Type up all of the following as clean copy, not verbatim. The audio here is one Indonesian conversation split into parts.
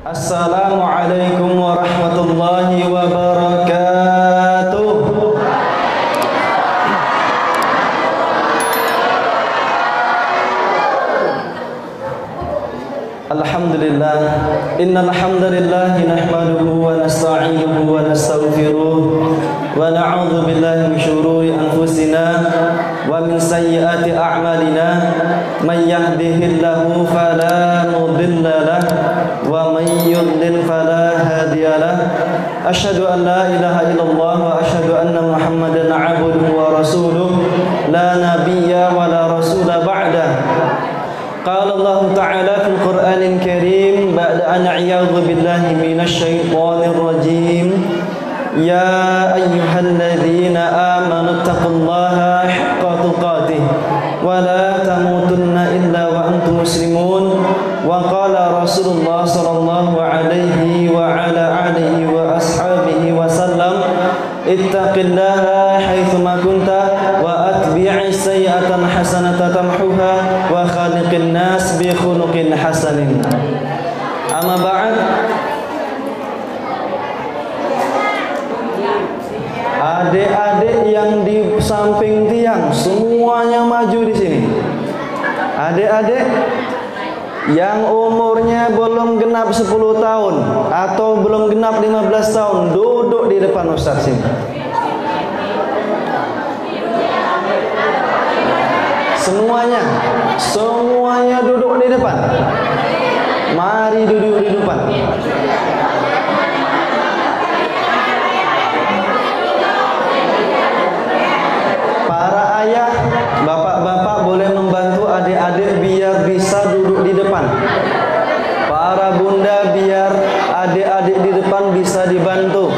Assalamualaikum warahmatullahi wabarakatuh. Alhamdulillah, innal hamdalillah nahmaduhu wa nasta'inuhu wa nastaghfiruh wa na'udzu billahi min shururi anfusina wa min sayyiati a'malina may yahdihillahu fala mudilla lahu wa may yudlil fala hadiya lahu. Asyhadu an la ilaha illallah wa asyhadu anna Muhammadan 'abduhu wa rasuluh la nabiyya wa la rasula ba'dahu. Qala Allah Ta'ala fil Qur'anil Karim ba'da an a'udzu billahi minasy syaithanir rajim. Ya ayyuhalladzina amanu taqullaha haqqa tuqatih wa la tamutunna illa wa antum muslimun. Wa qala Rasulullah sallallahu alaihi wa ala alihi wa ashabihi wa sallam, ittaqillaha haitsuma kunta wa atbi'is sayyi'atan hasanatan tamhuha wa khaliqin nas bi khuluqin hasanin. Amma ba'd. Adik-adik yang di samping tiang semuanya maju di sini. Adik-adik yang umurnya belum genap 10 tahun atau belum genap 15 tahun duduk di depan Ustaz sini. Semuanya duduk di depan. Mari duduk di depan. Para ayah, bapak-bapak boleh membantu adik-adik biar bisa duduk di depan. Para bunda biar adik-adik di depan bisa dibantu.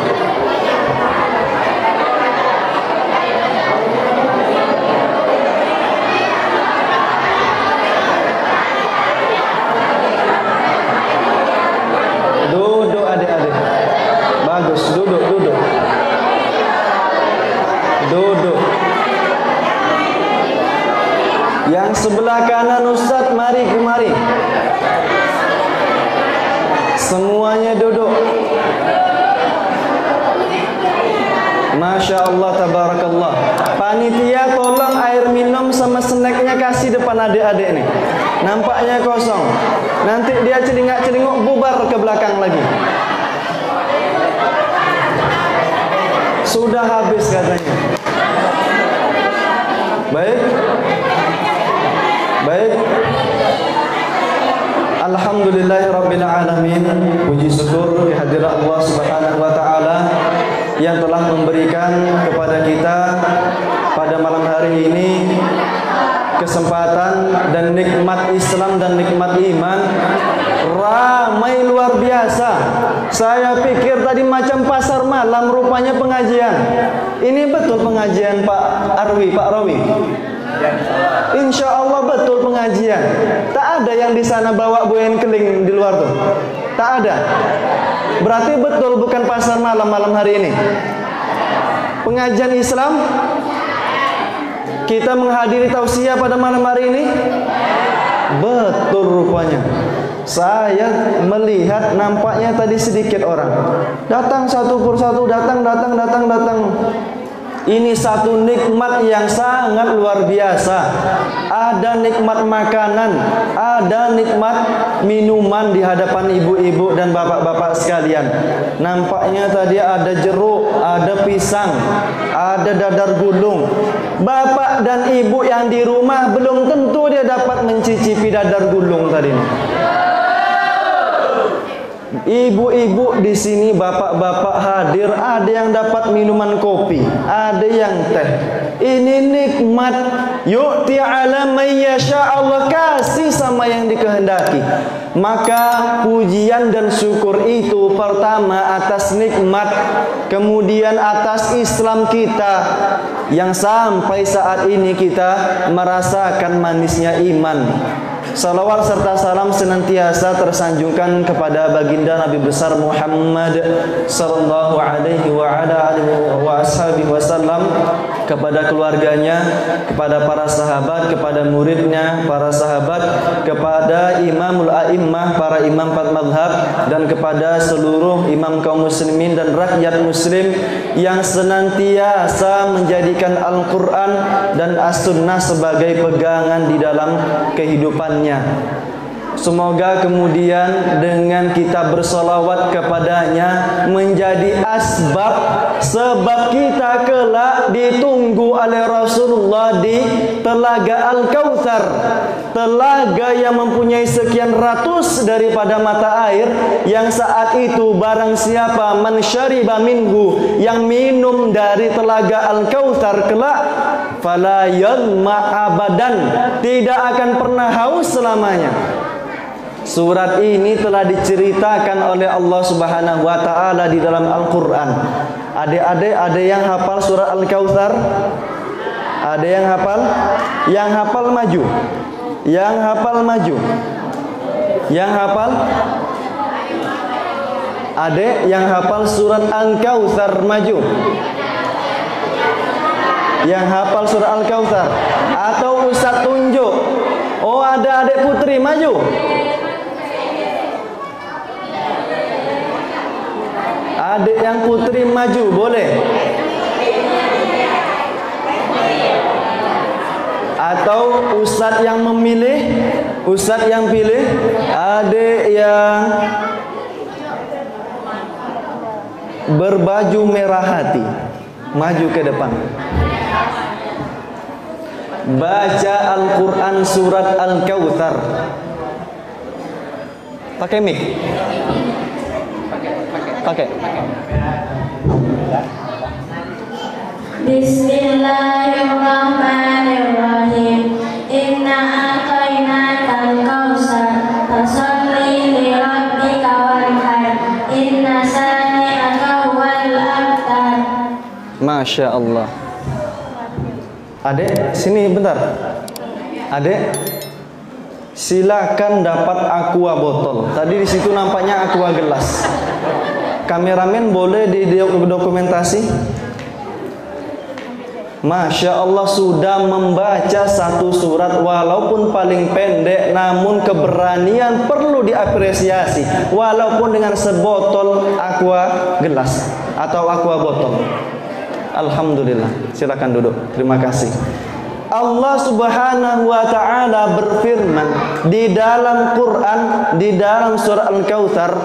Duduk adik-adik. Bagus, duduk. Duduk. Yang sebelah kanan Ustaz, mari kemari. Semuanya duduk. Masya Allah, tabarakallah. Panitia tolong air minum sama snacknya kasih depan adik-adik nih. Nampaknya kosong. Nanti dia celingak-celinguk bubar ke belakang lagi. Sudah habis katanya. Baik. Alhamdulillahirabbil alamin. Puji syukur kehadirat Allah Subhanahu wa taala yang telah memberikan kepada kita pada malam hari ini kesempatan dan nikmat Islam dan nikmat iman. Ramai luar biasa. Saya pikir tadi macam pasar malam, rupanya pengajian. Ini betul pengajian Pak Rawi. Insya Allah betul pengajian. Tak ada yang di sana bawa buen keling di luar tuh. Tak ada. Berarti betul bukan pasar malam hari ini. Pengajian Islam. Kita menghadiri tausiah pada malam hari ini. Betul rupanya. Saya melihat nampaknya tadi sedikit orang. Datang satu persatu, datang. Ini satu nikmat yang sangat luar biasa. Ada nikmat makanan, ada nikmat minuman di hadapan ibu-ibu dan bapak-bapak sekalian. Nampaknya tadi ada jeruk, ada pisang, ada dadar gulung. Bapak dan ibu yang di rumah belum tentu dia dapat mencicipi dadar gulung tadi. Ibu-ibu di sini, bapak-bapak hadir, ada yang dapat minuman kopi, ada yang teh. Ini nikmat. Yu'ti 'ala may yasha, Allah kasih sama yang dikehendaki. Maka pujian dan syukur itu pertama atas nikmat, kemudian atas Islam kita yang sampai saat ini kita merasakan manisnya iman. Salawat serta salam senantiasa tersanjungkan kepada baginda Nabi besar Muhammad sallallahu alaihi wa ala alihi wa ashabihi wasallam, kepada keluarganya, kepada para sahabat, kepada muridnya, para sahabat, kepada imamul a'immah, para imam empat mazhab, dan kepada seluruh imam kaum muslimin dan rakyat muslim yang senantiasa menjadikan Al-Quran dan As-Sunnah sebagai pegangan di dalam kehidupannya. Semoga kemudian dengan kita bersolawat kepadanya menjadi sebab kita kelak ditunggu oleh Rasulullah di Telaga Al-Kautsar, telaga yang mempunyai sekian ratus daripada mata air, yang saat itu barang siapa man syariba minhu, yang minum dari Telaga Al-Kautsar kelak, fala yadma abadan, tidak akan pernah haus selamanya. Surat ini telah diceritakan oleh Allah Subhanahu wa taala di dalam Al-Qur'an. Adik-adik, ada yang hafal surat Al-Kautsar? Ada yang hafal? Yang hafal maju. Yang hafal maju. Yang hafal? Adik yang hafal surat Al-Kautsar maju. Yang hafal surat Al-Kautsar, atau Ustaz tunjuk. Oh, ada adik putri maju. Adik yang putri maju, boleh. Atau ustadz yang memilih, ustadz yang pilih, adik yang berbaju merah hati, maju ke depan. Baca Al-Quran surat Al-Kautsar. Pakai mic. Pakai. Bismillahirrahmanirrahim. Inna a'tainakal kautsar, fasholli li rabbika wanhar. Inna shani'aka huwal abtar. Masya Allah. Adek, sini bentar. Adek, silakan dapat aqua botol. Tadi di situ nampaknya aqua gelas. Kameramen boleh dokumentasi. Masya Allah, sudah membaca satu surat walaupun paling pendek, namun keberanian perlu diapresiasi, walaupun dengan sebotol aqua gelas atau aqua botol. Alhamdulillah. Silakan duduk. Terima kasih. Allah Subhanahu wa taala berfirman di dalam Quran, di dalam surah Al-Kautsar,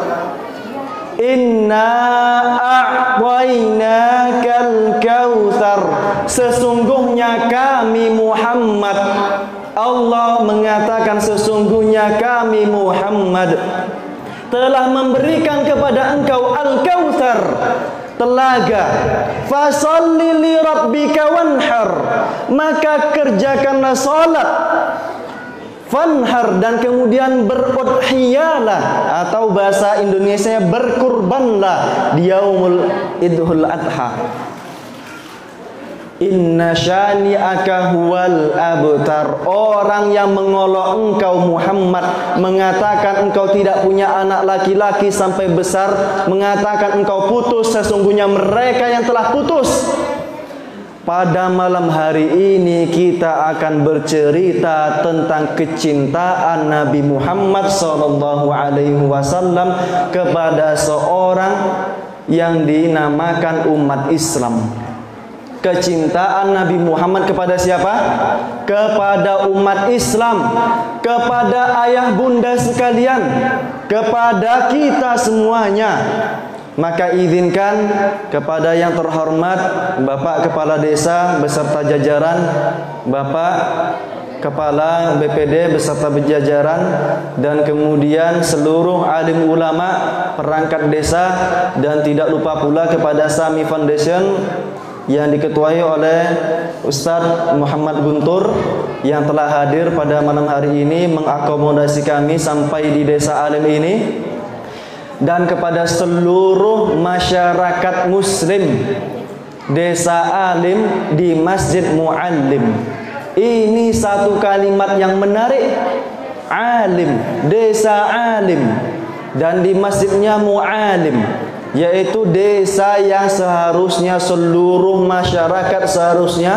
Inna a'tainakal kautsar, sesungguhnya kami Muhammad, Allah mengatakan sesungguhnya kami Muhammad telah memberikan kepada engkau Al-Kautsar, telaga. Fasholli li rabbika wanhar, maka kerjakanlah salat, fanhar, dan kemudian berudhiyalah, atau bahasa Indonesia berkurbanlah di yaumul idhul adha. Inna syani'aka huwal abtar, orang yang mengolok engkau Muhammad, mengatakan engkau tidak punya anak laki-laki sampai besar, mengatakan engkau putus, sesungguhnya mereka yang telah putus. Pada malam hari ini kita akan bercerita tentang kecintaan Nabi Muhammad SAW kepada seorang yang dinamakan umat Islam. Kecintaan Nabi Muhammad kepada siapa? Kepada umat Islam, kepada ayah bunda sekalian, kepada kita semuanya. Maka izinkan kepada yang terhormat Bapak Kepala Desa beserta jajaran, Bapak Kepala BPD beserta jajaran, dan kemudian seluruh alim ulama, perangkat desa, dan tidak lupa pula kepada Sami Foundation yang diketuai oleh Ustadz Muhammad Guntur yang telah hadir pada malam hari ini mengakomodasi kami sampai di desa alim ini, dan kepada seluruh masyarakat muslim desa alim di Masjid Muallim. Ini satu kalimat yang menarik, alim, desa alim, dan di masjidnya Muallim. yaitu desa yang seharusnya seluruh masyarakat seharusnya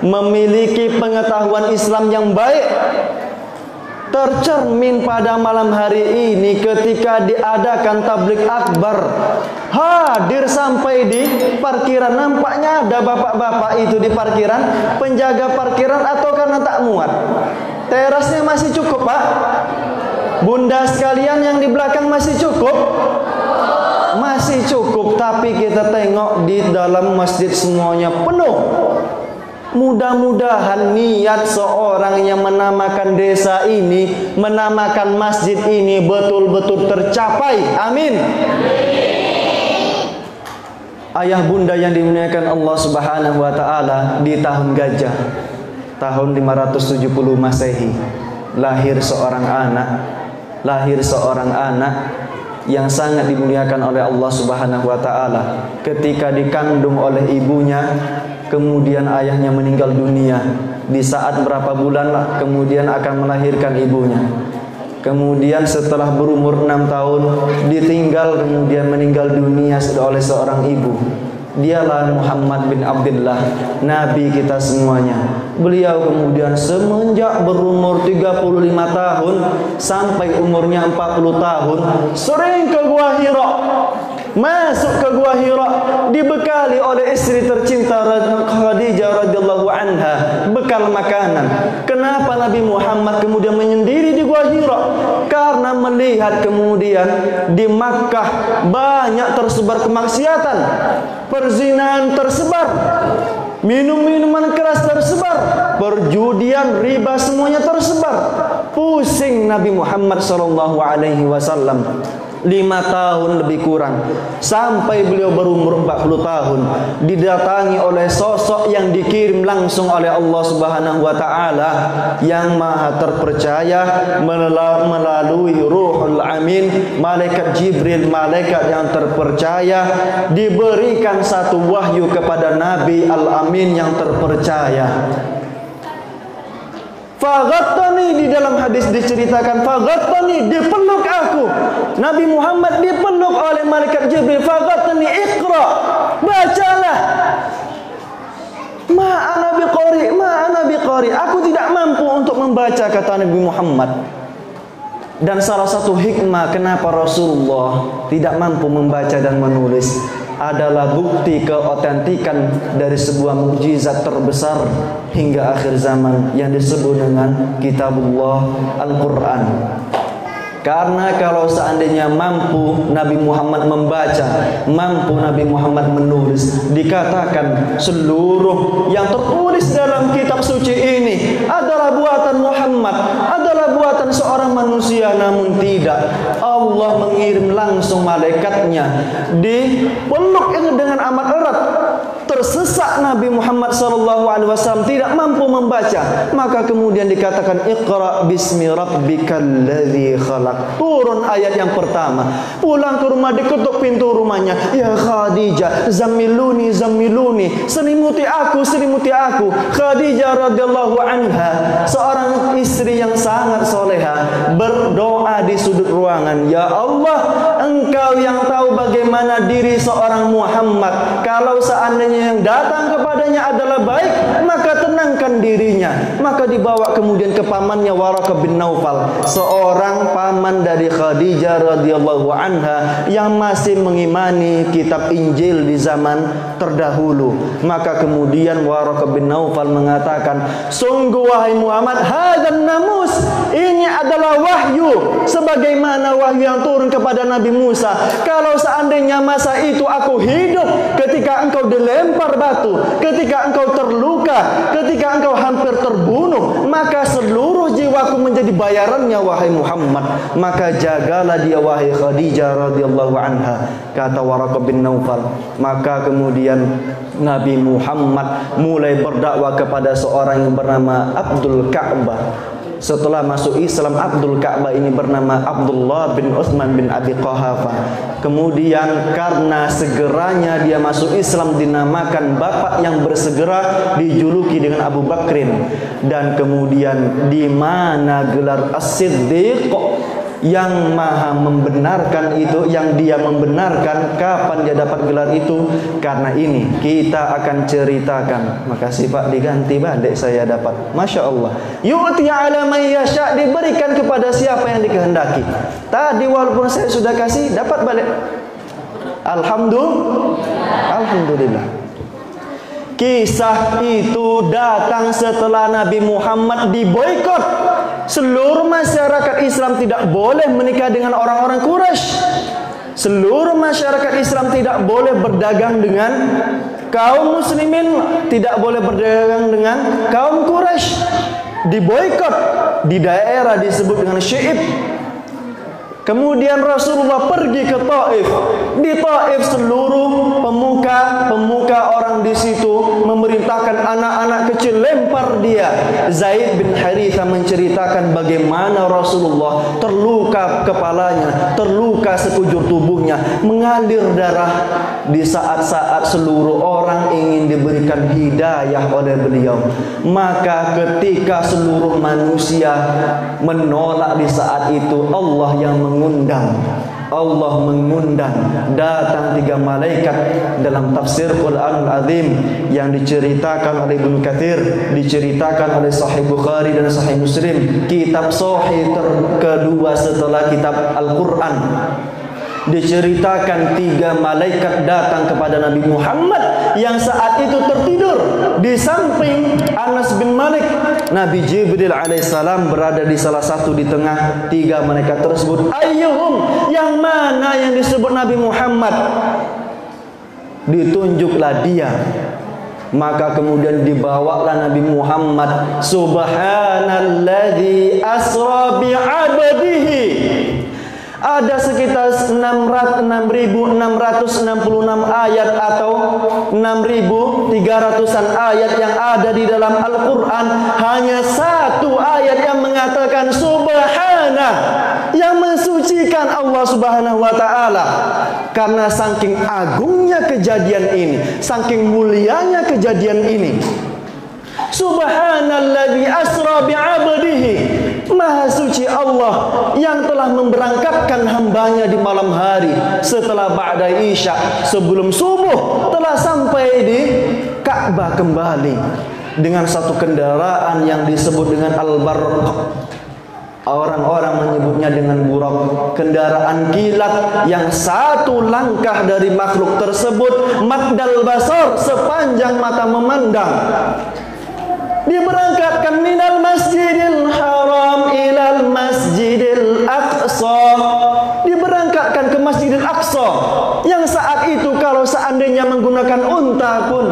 memiliki pengetahuan Islam yang baik, tercermin pada malam hari ini ketika diadakan tabligh akbar. Hadir sampai di parkiran, nampaknya ada bapak-bapak itu di parkiran, penjaga parkiran, atau karena tak muat. Terasnya masih cukup, Pak? Bunda sekalian yang di belakang masih cukup? Masih cukup, tapi kita tengok di dalam masjid semuanya penuh. Mudah-mudahan niat seorang yang menamakan desa ini, menamakan masjid ini betul-betul tercapai. Amin. Ayah bunda yang dimuliakan Allah Subhanahu wa taala, di tahun gajah, tahun 570 Masehi, lahir seorang anak yang sangat dimuliakan oleh Allah Subhanahu wa taala. Ketika dikandung oleh ibunya, kemudian ayahnya meninggal dunia. Di saat berapa bulan kemudian akan melahirkan ibunya. Kemudian setelah berumur 6 tahun ditinggal, kemudian meninggal dunia oleh seorang ibu. Dialah Muhammad bin Abdullah, Nabi kita semuanya. Beliau kemudian semenjak berumur 35 tahun sampai umurnya 40 tahun sering ke Gua Hira. Masuk ke Gua Hira dibekali oleh istri tercinta Khadijah radhiyallahu anha bekal makanan. Kenapa Nabi Muhammad kemudian menyendiri di Gua Hira? Karena melihat kemudian di Makkah banyak tersebar kemaksiatan, perzinahan tersebar, minum-minuman keras tersebar, perjudian, riba, semuanya tersebar. Pusing Nabi Muhammad SAW. 5 tahun lebih kurang, sampai beliau berumur 40 tahun didatangi oleh sosok yang dikirim langsung oleh Allah Subhanahu wa taala yang maha terpercaya melalui Ruhul Amin, malaikat Jibril, malaikat yang terpercaya, diberikan satu wahyu kepada Nabi Al-Amin yang terpercaya. Faghattani, di dalam hadis diceritakan, faghattani, dipeluk aku. Nabi Muhammad dipeluk oleh malaikat Jibril. Faghattani, iqra, bacalah. Ma'ana biqari, aku tidak mampu untuk membaca, kata Nabi Muhammad. Dan salah satu hikmah kenapa Rasulullah tidak mampu membaca dan menulis adalah bukti keotentikan dari sebuah mukjizat terbesar hingga akhir zaman yang disebut dengan Kitabullah Al-Quran. Karena kalau seandainya mampu Nabi Muhammad membaca, mampu Nabi Muhammad menulis, dikatakan seluruh yang tertulis dalam kitab suci ini adalah buatan Muhammad, adalah buatan seorang manusia. Namun tidak, Allah mengirim langsung malaikatnya, dipeluk dengan amat erat. Tersesat Nabi Muhammad SAW, tidak mampu membaca. Maka kemudian dikatakan, Iqra bismi rabbikal ladzi khalaq. Turun ayat yang pertama. Pulang ke rumah, diketuk pintu rumahnya. Ya Khadijah, zammiluni, zammiluni, selimuti aku, selimuti aku. Khadijah radhiyallahu anha, seorang istri yang sangat soleha, berdoa di sudut ruangan. Ya Allah, Engkau yang tahu bagaimana diri seorang Muhammad. Kalau seandainya yang datang kepadanya adalah baik, maka tenangkan dirinya. Maka dibawa kemudian ke pamannya Waraqah bin Naufal, seorang paman dari Khadijah radhiyallahu anha yang masih mengimani kitab Injil di zaman terdahulu. Maka kemudian Waraqah bin Naufal mengatakan, sungguh wahai Muhammad, hadzal namus, ini adalah wahyu sebagaimana wahyu yang turun kepada Nabi Musa. Kalau seandainya masa itu aku hidup ketika engkau dilempar batu, ketika engkau terluka, ketika engkau hampir terbunuh, maka seluruh jiwaku menjadi bayarannya wahai Muhammad. Maka jagalah dia wahai Khadijah radhiyallahu anha, kata Waraqah bin Naufal. Maka kemudian Nabi Muhammad mulai berdakwah kepada seorang yang bernama Abdul Ka'bah. Setelah masuk Islam, Abdul Ka'bah ini bernama Abdullah bin Utsman bin Abi Quhafah. Kemudian karena segeranya dia masuk Islam, dinamakan bapak yang bersegera, dijuluki dengan Abu Bakrin. Dan kemudian di mana gelar As-Siddiq, yang maha membenarkan itu, yang dia membenarkan kapan dia dapat gelar itu. Karena ini kita akan ceritakan. Makasih Pak, diganti balik saya dapat. Masya Allah. Yu'ti ala man yasha, diberikan kepada siapa yang dikehendaki. Tadi walaupun saya sudah kasih, dapat balik. Alhamdulillah. Kisah itu datang setelah Nabi Muhammad diboikot. Seluruh masyarakat Islam tidak boleh menikah dengan orang-orang Quraisy. Seluruh masyarakat Islam tidak boleh berdagang dengan kaum muslimin, tidak boleh berdagang dengan kaum Quraisy. Diboikot di daerah disebut dengan Syi'ib. Kemudian Rasulullah pergi ke Taif. Di Taif seluruh pemuka orang di situ memerintahkan anak-anak kecil lempar dia. Zaid bin Haritha menceritakan bagaimana Rasulullah terluka kepalanya, terluka sekujur tubuhnya, mengalir darah di saat-saat seluruh orang ingin diberikan hidayah oleh beliau. Maka ketika seluruh manusia menolak di saat itu, Allah yang mengundang datang 3 malaikat. Dalam tafsir Quranul Azim yang diceritakan oleh Ibnu Katsir, diceritakan oleh Sahih Bukhari dan Sahih Muslim, kitab sahih kedua setelah kitab Al-Quran, diceritakan 3 malaikat datang kepada Nabi Muhammad yang saat itu tertidur di samping Anas bin Malik. Nabi Jibril alaihissalam berada di salah satu di tengah 3 malaikat tersebut. Ayyuhum, yang mana yang disebut Nabi Muhammad? Ditunjuklah dia. Maka kemudian dibawalah Nabi Muhammad. Subhanalladzi asra bi'abdihi. Ada sekitar 6.666 ayat atau 6.300-an ayat yang ada di dalam Al-Quran. Hanya 1 ayat yang mengatakan Subhana, yang mensucikan Allah Subhanahu wa ta'ala. Karena saking agungnya kejadian ini, saking mulianya kejadian ini. Subhanalladzi asra bi'abdihi, maha suci Allah yang telah memberangkatkan hambanya di malam hari setelah ba'da isya, sebelum subuh telah sampai di Ka'bah kembali dengan satu kendaraan yang disebut dengan Al-Barq. Orang-orang menyebutnya dengan buraq, kendaraan kilat yang 1 langkah dari makhluk tersebut maddal basar, sepanjang mata memandang. Diberangkatkan minal masjidil haram ilal masjidil aqsa, diberangkatkan ke Masjidil Aqsa yang saat itu kalau seandainya menggunakan unta pun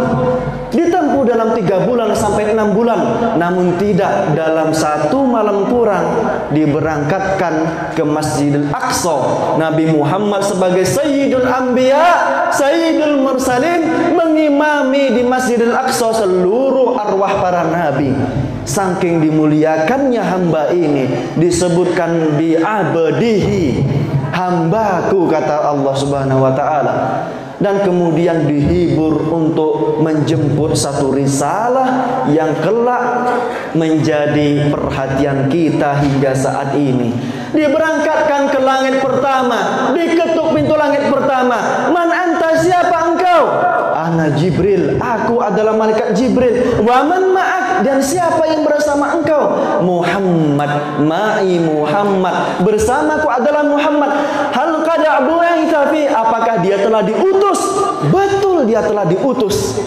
ditempuh dalam 3 bulan sampai 6 bulan. Namun tidak, dalam 1 malam kurang diberangkatkan ke Masjidil Aqsa. Nabi Muhammad sebagai Sayyidul Anbiya, Sayyidul Mursalin, mengimami di Masjidil Aqsa seluruh arwah para nabi. Saking dimuliakannya hamba ini, disebutkan bi abdihi, hambaku, kata Allah Subhanahu wa ta'ala. Dan kemudian dihibur untuk menjemput satu risalah yang kelak menjadi perhatian kita hingga saat ini. Diberangkatkan ke langit pertama, diketuk pintu langit pertama. Man anta, siapa engkau? Ana Jibril, aku adalah malaikat Jibril. Wa man ma'ak, dan siapa yang bersama engkau? Muhammad, ma'i Muhammad, bersamaku adalah Muhammad. Hal qad bu'itsa fi, apakah dia telah diutus? Betul, dia telah diutus.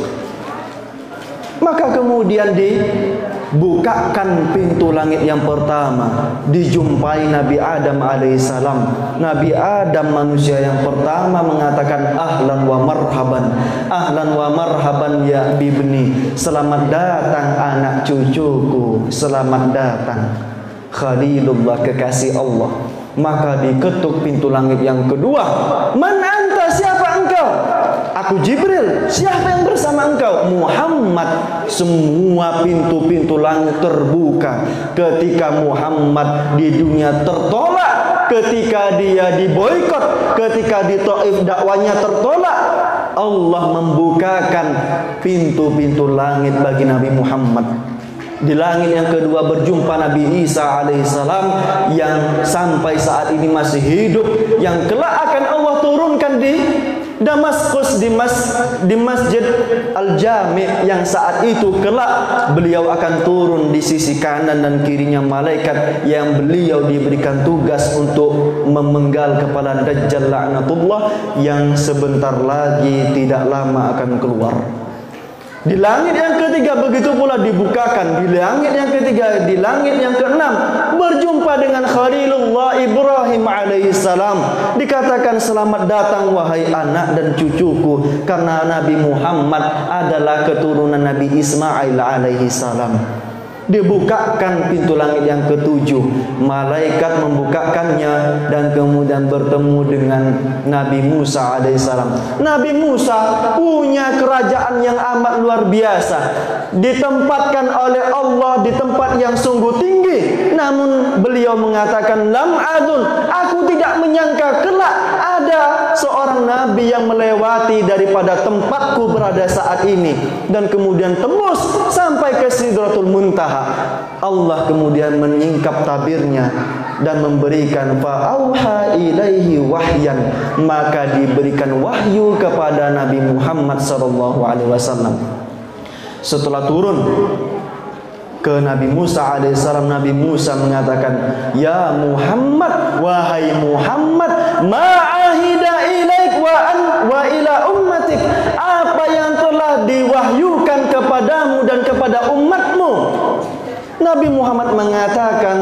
Maka kemudian dibukakan pintu langit yang pertama, dijumpai Nabi Adam alaihissalam. Nabi Adam, manusia yang pertama, mengatakan ahlan wa marhaban, ahlan wa marhaban ya bibni, selamat datang anak cucuku, selamat datang Khalilullah, kekasih Allah. Maka diketuk pintu langit yang kedua. Man anta, siapa engkau? Aku Jibril. Siapa yang bersama engkau? Muhammad. Semua pintu-pintu langit terbuka ketika Muhammad di dunia tertolak, ketika dia diboikot, ketika di Taif dakwanya tertolak. Allah membukakan pintu-pintu langit bagi Nabi Muhammad. Di langit yang kedua berjumpa Nabi Isa alaihissalam yang sampai saat ini masih hidup, yang kelak akan Allah turunkan di Damaskus, di Masjid Al-Jami', yang saat itu kelak beliau akan turun di sisi kanan dan kirinya malaikat yang beliau diberikan tugas untuk memenggal kepala Dajjal laknatullah yang sebentar lagi tidak lama akan keluar. Di langit yang ketiga begitu pula dibukakan. Di langit yang ketiga, di langit yang keenam berjumpa dengan Khalilullah Ibrahim alaihissalam. Dikatakan selamat datang wahai anak dan cucuku, karena Nabi Muhammad adalah keturunan Nabi Ismail alaihissalam. Dibukakan pintu langit yang ketujuh, malaikat membukakannya dan kemudian bertemu dengan Nabi Musa alaihissalam. Nabi Musa punya kerajaan yang amat luar biasa, ditempatkan oleh Allah di tempat yang sungguh tinggi. Namun beliau mengatakan, lam adun, aku tidak menyangka kelak ada seorang nabi yang melewati daripada tempatku berada saat ini dan kemudian tembus sampai ke Sidratul Muntaha. Allah kemudian menyingkap tabirnya dan memberikan fa'auha ilaihi wahyan, maka diberikan wahyu kepada Nabi Muhammad sallallahu alaihi wasallam. Setelah turun ke Nabi Musa alaihissalam, Nabi Musa mengatakan, ya Muhammad, wahai Muhammad, ma'ahida ilaik wa ila ummatik, apa yang telah diwahyukan kepadamu dan kepada umatmu. Nabi Muhammad mengatakan,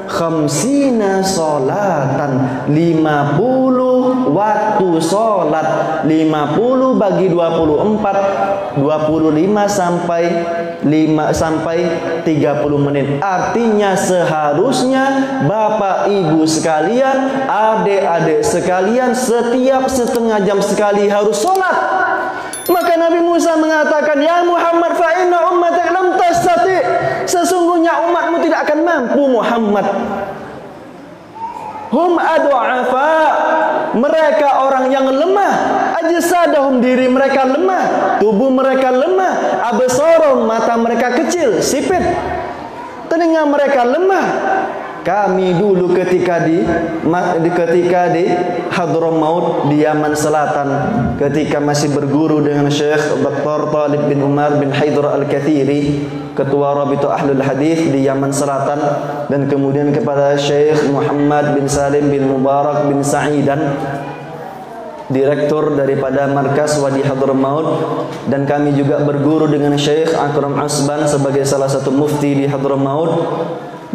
khamsina solatan, 50 waktu solat, 50 bagi 24, 25 sampai 30 menit. Artinya seharusnya Bapak Ibu sekalian, adik-adik sekalian, setiap setengah jam sekali harus solat. Maka Nabi Musa mengatakan, ya Muhammad, fa inna ummatak lam tastati, sesungguhnya umatmu tidak akan mampu Muhammad. Hum adu'afa, mereka orang yang lemah, ajsadahum, diri mereka lemah, tubuh mereka lemah, absarum, mata mereka kecil, sipit, telinga mereka lemah. Kami dulu ketika di Hadramaut di Yaman Selatan, ketika masih berguru dengan Syekh Dr. Talib bin Umar bin Haidar Al-Kathiri, ketua Rabita Ahlul Hadis di Yaman Selatan, dan kemudian kepada Syekh Muhammad bin Salim bin Mubarak bin Sa'idan, direktur daripada Markas Wadi Hadramaut, dan kami juga berguru dengan Syekh Akram Asban sebagai salah satu mufti di Hadramaut.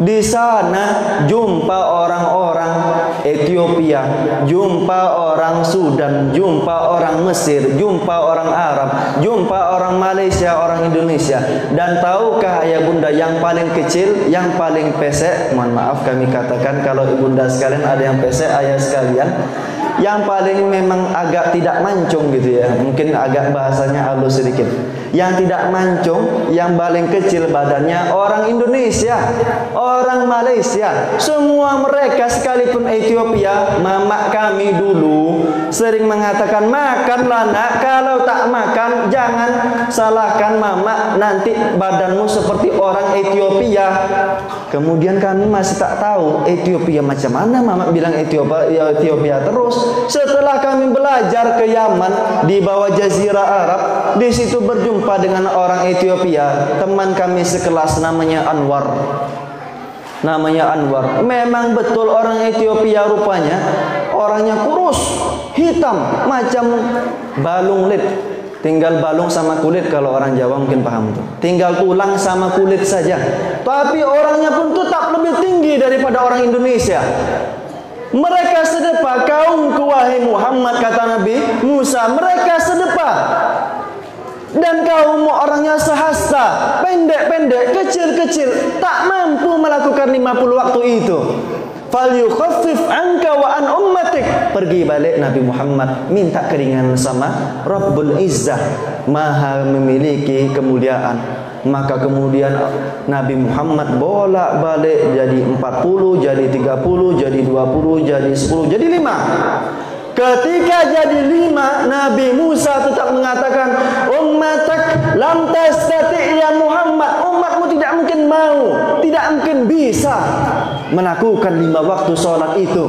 Di sana jumpa orang-orang Ethiopia, jumpa orang Sudan, jumpa orang Mesir, jumpa orang Arab, jumpa orang Malaysia, orang Indonesia. Dan tahukah ayah bunda yang paling kecil, yang paling pesek, mohon maaf kami katakan kalau ibunda sekalian ada yang pesek, ayah sekalian, yang paling memang agak tidak mancung gitu ya, mungkin agak bahasanya halus sedikit, yang tidak mancung, yang paling kecil badannya orang Indonesia, orang Malaysia, semua mereka sekalipun Ethiopia. Mama kami dulu sering mengatakan, makanlah nak, kalau tak makan jangan salahkan mama, nanti badanmu seperti orang Ethiopia. Kemudian kami masih tak tahu Ethiopia macam mana, mama bilang Ethiopia terus. Setelah kami belajar ke Yaman di bawah Jazirah Arab, di situ berjumpa dengan orang Ethiopia, teman kami sekelas namanya Anwar. Memang betul orang Ethiopia rupanya orangnya kurus, hitam, macam balung lid. Tinggal balung sama kulit, kalau orang Jawa mungkin paham tuh. Tinggal tulang sama kulit saja. Tapi orangnya pun tetap lebih tinggi daripada orang Indonesia. Mereka sedepah, kaumku wahai Muhammad, kata Nabi Musa, mereka sedepah. Dan kaum orangnya sehasta, pendek-pendek, kecil-kecil, tak mampu melakukan 50 waktu itu. Falyukhaffif anka wa an ummatik. Pergi balik Nabi Muhammad minta keringanan sama Rabbul Izzah, Maha memiliki kemuliaan. Maka kemudian Nabi Muhammad bolak-balik jadi 40, jadi 30, jadi 20, jadi 10, jadi 5. Ketika jadi 5, Nabi Musa tetap mengatakan, ummatak lam tastati ya Muhammad, umatmu tidak mungkin mungkin mau, tidak mungkin bisa melakukan 5 waktu sholat itu.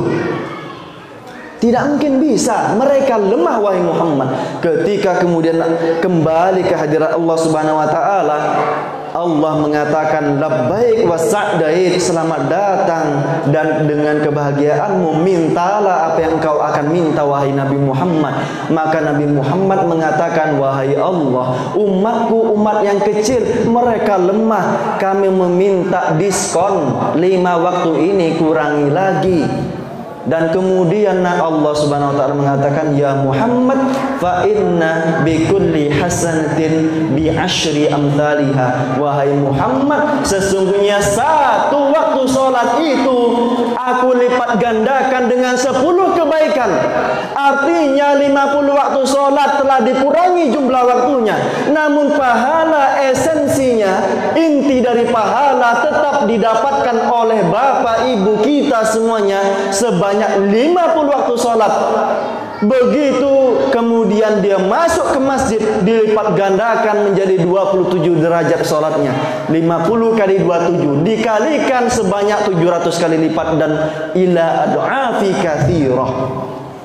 Tidak mungkin bisa. Mereka lemah, wahai Muhammad. Ketika kemudian kembali ke hadirat Allah Subhanahu wa taala, Allah mengatakan labbaik wa sa'daik, selamat datang dan dengan kebahagiaanmu mintalah apa yang engkau akan minta, wahai Nabi Muhammad. Maka Nabi Muhammad mengatakan, wahai Allah, umatku umat yang kecil, mereka lemah, kami meminta diskon 5 waktu ini, kurangi lagi. Dan kemudian Allah Subhanahu wa taala mengatakan, ya Muhammad, fa inna bi kulli hasanatin bi asyri amthaliha. Wahai Muhammad, sesungguhnya 1 waktu salat itu aku lipat gandakan dengan 10 kebaikan. Artinya 50 waktu salat telah dikurangi jumlah waktunya, namun pahala esensinya, inti dari pahala tetap didapatkan oleh bapak ibu kita semuanya sebanyak 50 waktu sholat. Begitu kemudian dia masuk ke masjid, dilipat gandakan menjadi 27 derajat sholatnya. 50 kali 27 dikalikan sebanyak 700 kali lipat, dan ila ad'afi katsirah.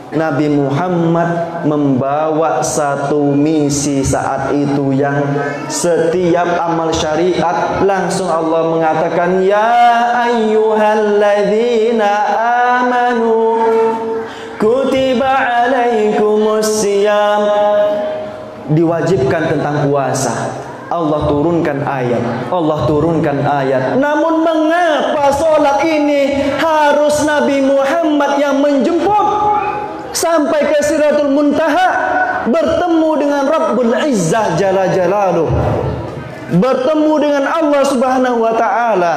Nabi Muhammad membawa satu misi saat itu yang setiap amal syariat langsung Allah mengatakan, ya ayyuhalladzina amanu kutiba alaikumus siyam. Diwajibkan tentang puasa. Allah turunkan ayat. Namun mengapa sholat ini harus Nabi Muhammad yang menjemput sampai ke Sidratul Muntaha, bertemu dengan Rabbul Izzah Jalla Jalaluh, bertemu dengan Allah Subhanahu wa taala?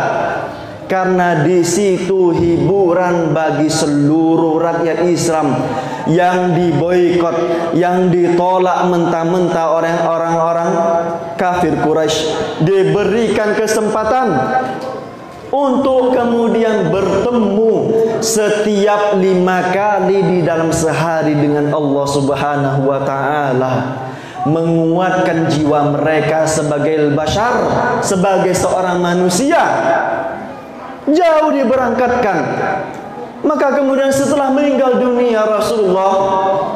Karena di situ hiburan bagi seluruh rakyat Islam yang diboikot, yang ditolak mentah-mentah orang-orang kafir Quraisy, diberikan kesempatan untuk kemudian bertemu setiap 5 kali di dalam sehari dengan Allah Subhanahu wa taala, menguatkan jiwa mereka sebagai bashar, sebagai seorang manusia. Jauh diberangkatkan. Maka kemudian setelah meninggal dunia Rasulullah,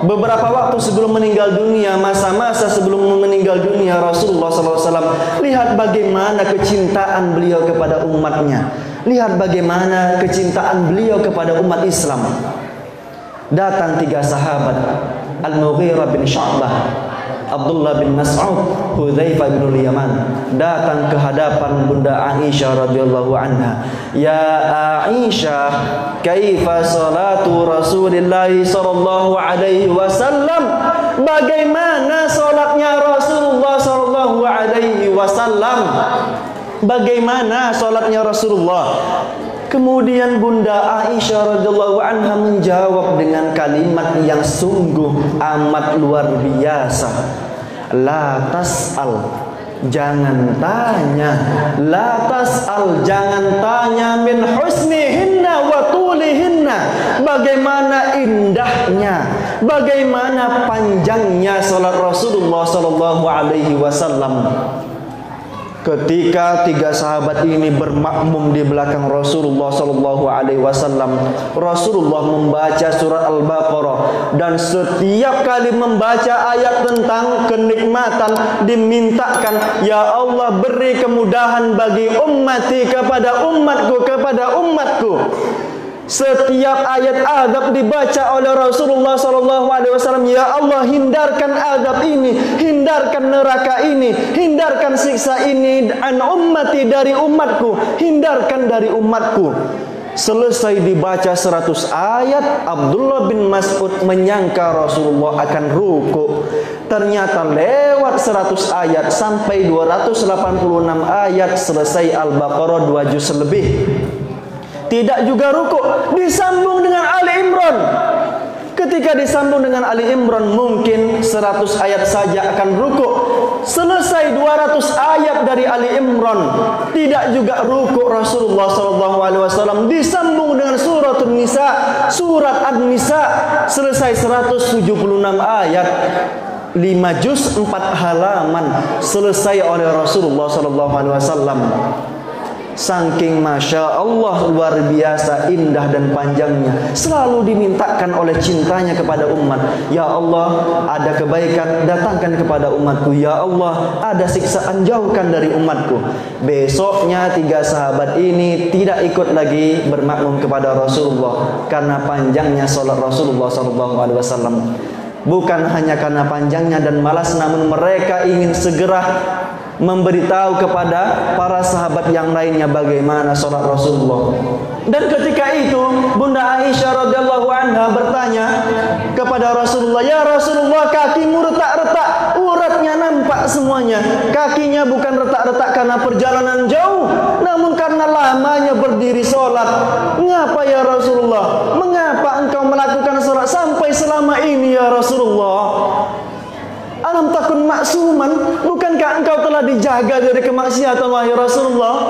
beberapa waktu sebelum meninggal dunia, masa-masa sebelum meninggal dunia Rasulullah SAW, lihat bagaimana kecintaan beliau kepada umatnya. Lihat bagaimana kecintaan beliau kepada umat Islam. Datang 3 sahabat, Al-Mughirah bin Syu'bah, Abdullah bin Mas'ud, Hudzaifah bin Yaman, datang ke hadapan Bunda Aisyah radhiyallahu anha. Ya Aisyah, kaifa salatu Rasulillah sallallahu alaihi wasallam? Bagaimana salatnya Rasulullah sallallahu alaihi wasallam? Bagaimana salatnya Rasulullah? Kemudian Bunda Aisyah radhiyallahu anha menjawab dengan kalimat yang sungguh amat luar biasa. La tas'al, jangan tanya. La tas'al, jangan tanya min husnihinna wa tulihinna. Bagaimana indahnya, bagaimana panjangnya salat Rasulullah sallallahu alaihi wasallam. Ketika 3 sahabat ini bermakmum di belakang Rasulullah sallallahu alaihi wasallam, Rasulullah membaca surat Al-Baqarah, dan setiap kali membaca ayat tentang kenikmatan dimintakan, ya Allah beri kemudahan bagi ummati kepada umatku. Setiap ayat adab dibaca oleh Rasulullah SAW, ya Allah hindarkan adab ini, hindarkan neraka ini, hindarkan siksa ini an ummati, dari umatku, hindarkan dari umatku. Selesai dibaca 100 ayat, Abdullah bin Mas'ud menyangka Rasulullah akan ruku. Ternyata lewat 100 ayat sampai 286 ayat, selesai Al-Baqarah 2 juz lebih. Tidak juga ruku, disambung dengan Ali Imran. Ketika disambung dengan Ali Imran, mungkin 100 ayat saja akan ruku. Selesai 200 ayat dari Ali Imran, tidak juga ruku Rasulullah SAW. Disambung dengan surat An-Nisa, surat An-Nisa, selesai 176 ayat, 5 juz 4 halaman selesai oleh Rasulullah SAW. Saking Masya Allah luar biasa indah dan panjangnya, selalu dimintakan oleh cintanya kepada umat. Ya Allah, ada kebaikan datangkan kepada umatku. Ya Allah, ada siksaan jauhkan dari umatku. Besoknya 3 sahabat ini tidak ikut lagi bermakmum kepada Rasulullah karena panjangnya sholat Rasulullah SAW. Bukan hanya karena panjangnya dan malas, namun mereka ingin segera memberitahu kepada para sahabat yang lainnya bagaimana sholat Rasulullah. Dan ketika itu Bunda Aisyah radhiyallahu anha bertanya kepada Rasulullah, "Ya Rasulullah, kakimu retak-retak, uratnya nampak semuanya. Kakinya bukan retak-retak karena perjalanan jauh, namun karena lamanya berdiri sholat. Mengapa ya Rasulullah? Mengapa engkau melakukan sholat sampai selama ini ya Rasulullah? Alam takun maksuman, bukankah engkau telah dijaga dari kemaksiatan wahai Rasulullah?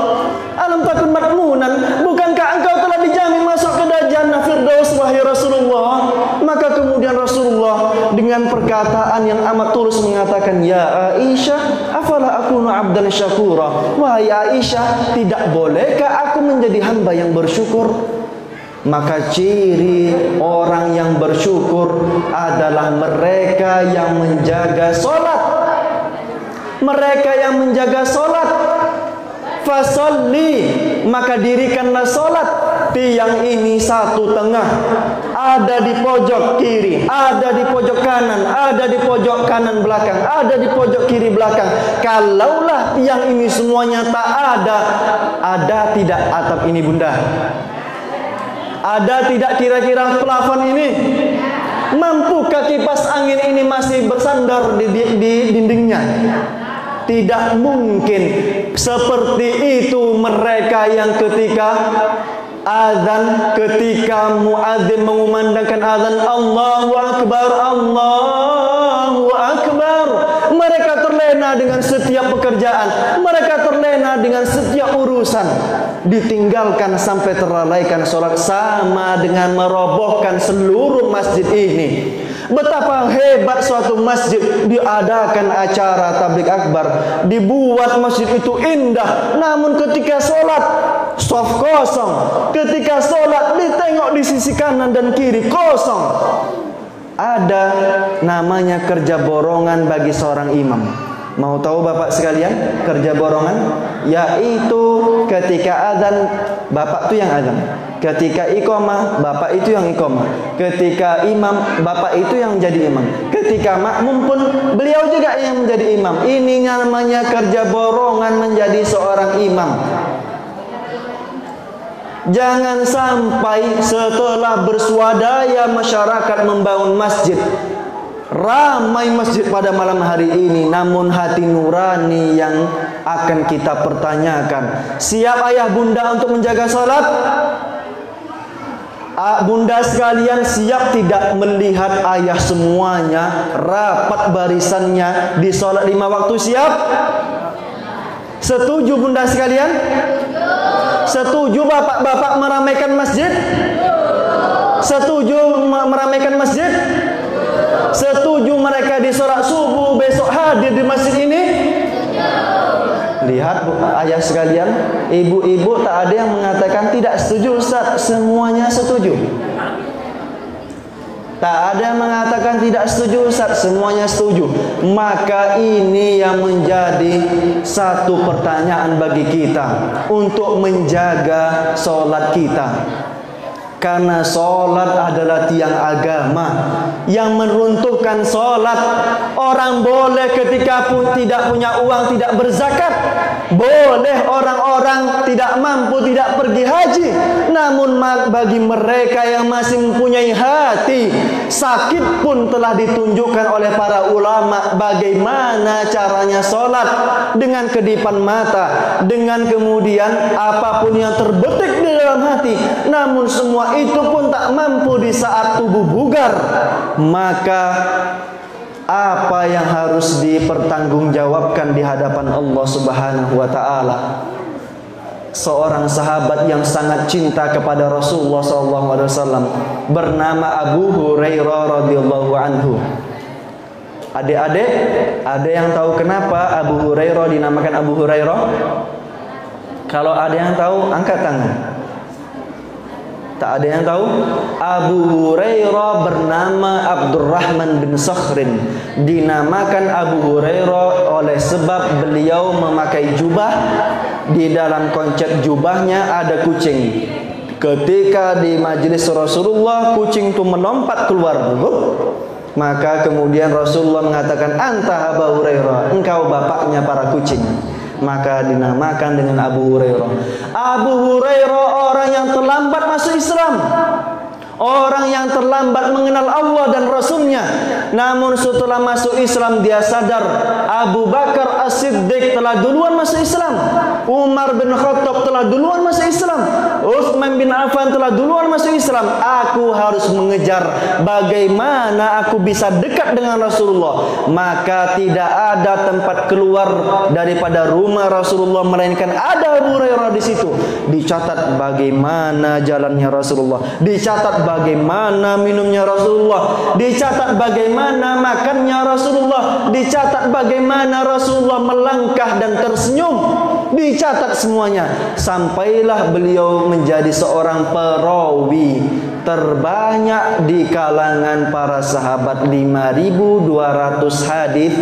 Alam takun makmunan, bukankah engkau telah dijamin masuk ke jannah firdaus wahai Rasulullah?" Maka kemudian Rasulullah dengan perkataan yang amat tulus mengatakan, "Ya Aisyah, afala akunu abdan syakura?" Wahai Aisyah, tidak bolehkah aku menjadi hamba yang bersyukur? Maka ciri orang yang bersyukur adalah mereka yang menjaga sholat. Mereka yang menjaga sholat. Fasolli, maka dirikanlah sholat. Tiang ini satu tengah, ada di pojok kiri, ada di pojok kanan, ada di pojok kanan belakang, ada di pojok kiri belakang. Kalaulah tiang ini semuanya tak ada tidak atap ini bunda? Ada tidak kira-kira plafon ini? Mampukah kipas angin ini masih bersandar di dindingnya? Tidak mungkin. Seperti itu mereka yang ketika azan, ketika muadzin mengumandangkan azan, Allahu Akbar, Allahu Akbar, mereka terlena dengan setiap pekerjaan, mereka terlena dengan setiap urusan, ditinggalkan sampai terlalaikan sholat, sama dengan merobohkan seluruh masjid ini. Betapa hebat suatu masjid, diadakan acara tablik akbar, dibuat masjid itu indah, namun ketika sholat soft kosong, ketika sholat ditengok di sisi kanan dan kiri kosong. Ada namanya kerja borongan bagi seorang imam. Mau tahu Bapak sekalian kerja borongan? Yaitu ketika azan, Bapak itu yang azan. Ketika iqamah, Bapak itu yang iqamah. Ketika imam, Bapak itu yang jadi imam. Ketika makmum pun beliau juga yang menjadi imam. Ini namanya kerja borongan menjadi seorang imam. Jangan sampai setelah bersuadaya masyarakat membangun masjid, ramai masjid pada malam hari ini, namun hati nurani yang akan kita pertanyakan. Siap ayah bunda untuk menjaga salat? Bunda sekalian siap tidak melihat ayah semuanya rapat barisannya di salat 5 waktu? Siap? Setuju bunda sekalian? Setuju bapak-bapak meramaikan masjid? Setuju meramaikan masjid? Setuju mereka di sholat subuh besok hadir di masjid ini? Lihat ayah sekalian, ibu-ibu tak ada yang mengatakan tidak setuju Ustaz, semuanya setuju. Tak ada yang mengatakan tidak setuju Ustaz, semuanya setuju. Maka ini yang menjadi satu pertanyaan bagi kita untuk menjaga sholat kita. Karena sholat adalah tiang agama yang meruntuhkan sholat. Orang boleh ketika pun tidak punya uang tidak berzakat, boleh orang-orang tidak mampu tidak pergi haji. Namun bagi mereka yang masih mempunyai hati, sakit pun telah ditunjukkan oleh para ulama bagaimana caranya sholat dengan kedipan mata, dengan kemudian apapun yang terbetik di dalam hati. Namun semua itu pun tak mampu di saat tubuh bugar. Maka apa yang harus dipertanggungjawabkan di hadapan Allah Subhanahu wa taala? Seorang sahabat yang sangat cinta kepada Rasulullah SAW bernama Abu Hurairah radhiyallahu anhu. Adik-adik, ada yang tahu kenapa Abu Hurairah dinamakan Abu Hurairah? Kalau ada yang tahu, angkat tangan. Tak ada yang tahu? Abu Hurairah bernama Abdurrahman bin Sakhrin. Dinamakan Abu Hurairah oleh sebab beliau memakai jubah. Di dalam koncet jubahnya ada kucing. Ketika di majlis Rasulullah, kucing itu melompat keluar. Maka kemudian Rasulullah mengatakan, "Anta Abu Hurairah, engkau bapaknya para kucing." Maka dinamakan dengan Abu Hurairah. Abu Hurairah orang yang terlambat masuk Islam, orang yang terlambat mengenal Allah dan Rasulnya. Namun setelah masuk Islam dia sadar Abu Bakar As-Siddiq telah duluan masuk Islam, Umar bin Khattab telah duluan masuk Islam, Utsman bin Affan telah duluan masuk Islam. Aku harus mengejar bagaimana aku bisa dekat dengan Rasulullah. Maka tidak ada tempat keluar daripada rumah Rasulullah melainkan ada Abu Hurairah di situ. Dicatat bagaimana jalannya Rasulullah, dicatat bagaimana minumnya Rasulullah, dicatat bagaimana makannya Rasulullah, dicatat bagaimana Rasulullah melangkah dan tersenyum, dicatat semuanya. Sampailah beliau menjadi seorang perawi terbanyak di kalangan para sahabat, 5.200 hadis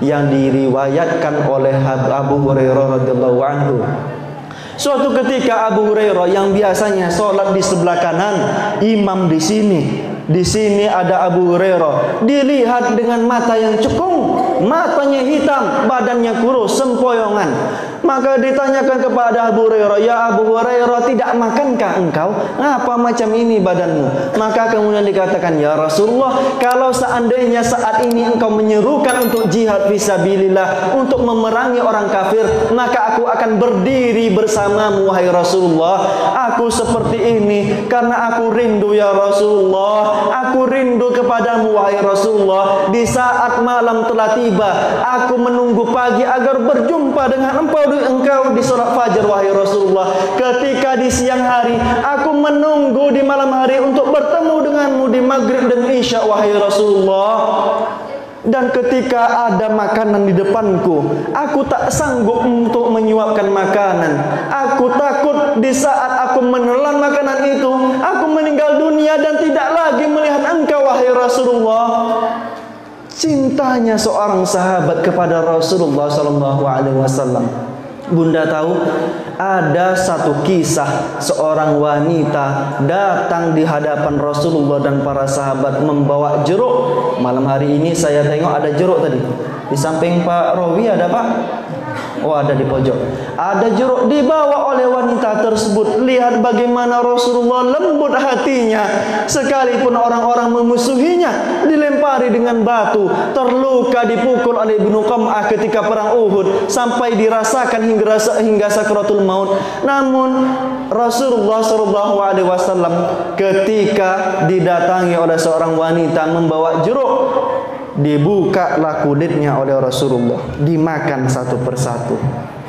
yang diriwayatkan oleh Abu Hurairah radhiyallahu anhu. Suatu ketika Abu Hurairah yang biasanya sholat di sebelah kanan, imam di sini ada Abu Hurairah, dilihat dengan mata yang cekung, matanya hitam, badannya kurus, sempoyongan. Maka ditanyakan kepada Abu Hurairah, "Ya Abu Hurairah, tidak makankah engkau? Ngapa macam ini badanmu?" Maka kemudian dikatakan, "Ya Rasulullah, kalau seandainya saat ini engkau menyerukan untuk jihad fisabilillah, untuk memerangi orang kafir, maka aku akan berdiri bersamamu wahai Rasulullah. Aku seperti ini karena aku rindu ya Rasulullah. Aku rindu kepadamu wahai Rasulullah. Di saat malam telah tiba, aku menunggu pagi agar berjumpa dengan engkau di salat fajar wahai Rasulullah. Ketika di siang hari, aku menunggu di malam hari untuk bertemu denganmu di maghrib dan isya wahai Rasulullah. Dan ketika ada makanan di depanku, aku tak sanggup untuk menyuapkan makanan. Aku takut di saat aku menelan makanan itu, aku meninggal dunia dan tidak lagi melihat engkau wahai Rasulullah." Cintanya seorang sahabat kepada Rasulullah SAW. Bunda tahu ada satu kisah seorang wanita datang di hadapan Rasulullah dan para sahabat membawa jeruk. Malam hari ini saya tengok ada jeruk tadi. Di samping Pak Rawi ada Pak? Oh, ada di pojok. Ada jeruk dibawa oleh wanita tersebut. Lihat bagaimana Rasulullah lembut hatinya. Sekalipun orang-orang memusuhinya, dilempari dengan batu, terluka dipukul oleh Ibnu Qam'ah ketika perang Uhud, sampai dirasakan hingga sakratul maut. Namun Rasulullah SAW ketika didatangi oleh seorang wanita membawa jeruk, dibukalah kulitnya oleh Rasulullah, dimakan satu persatu,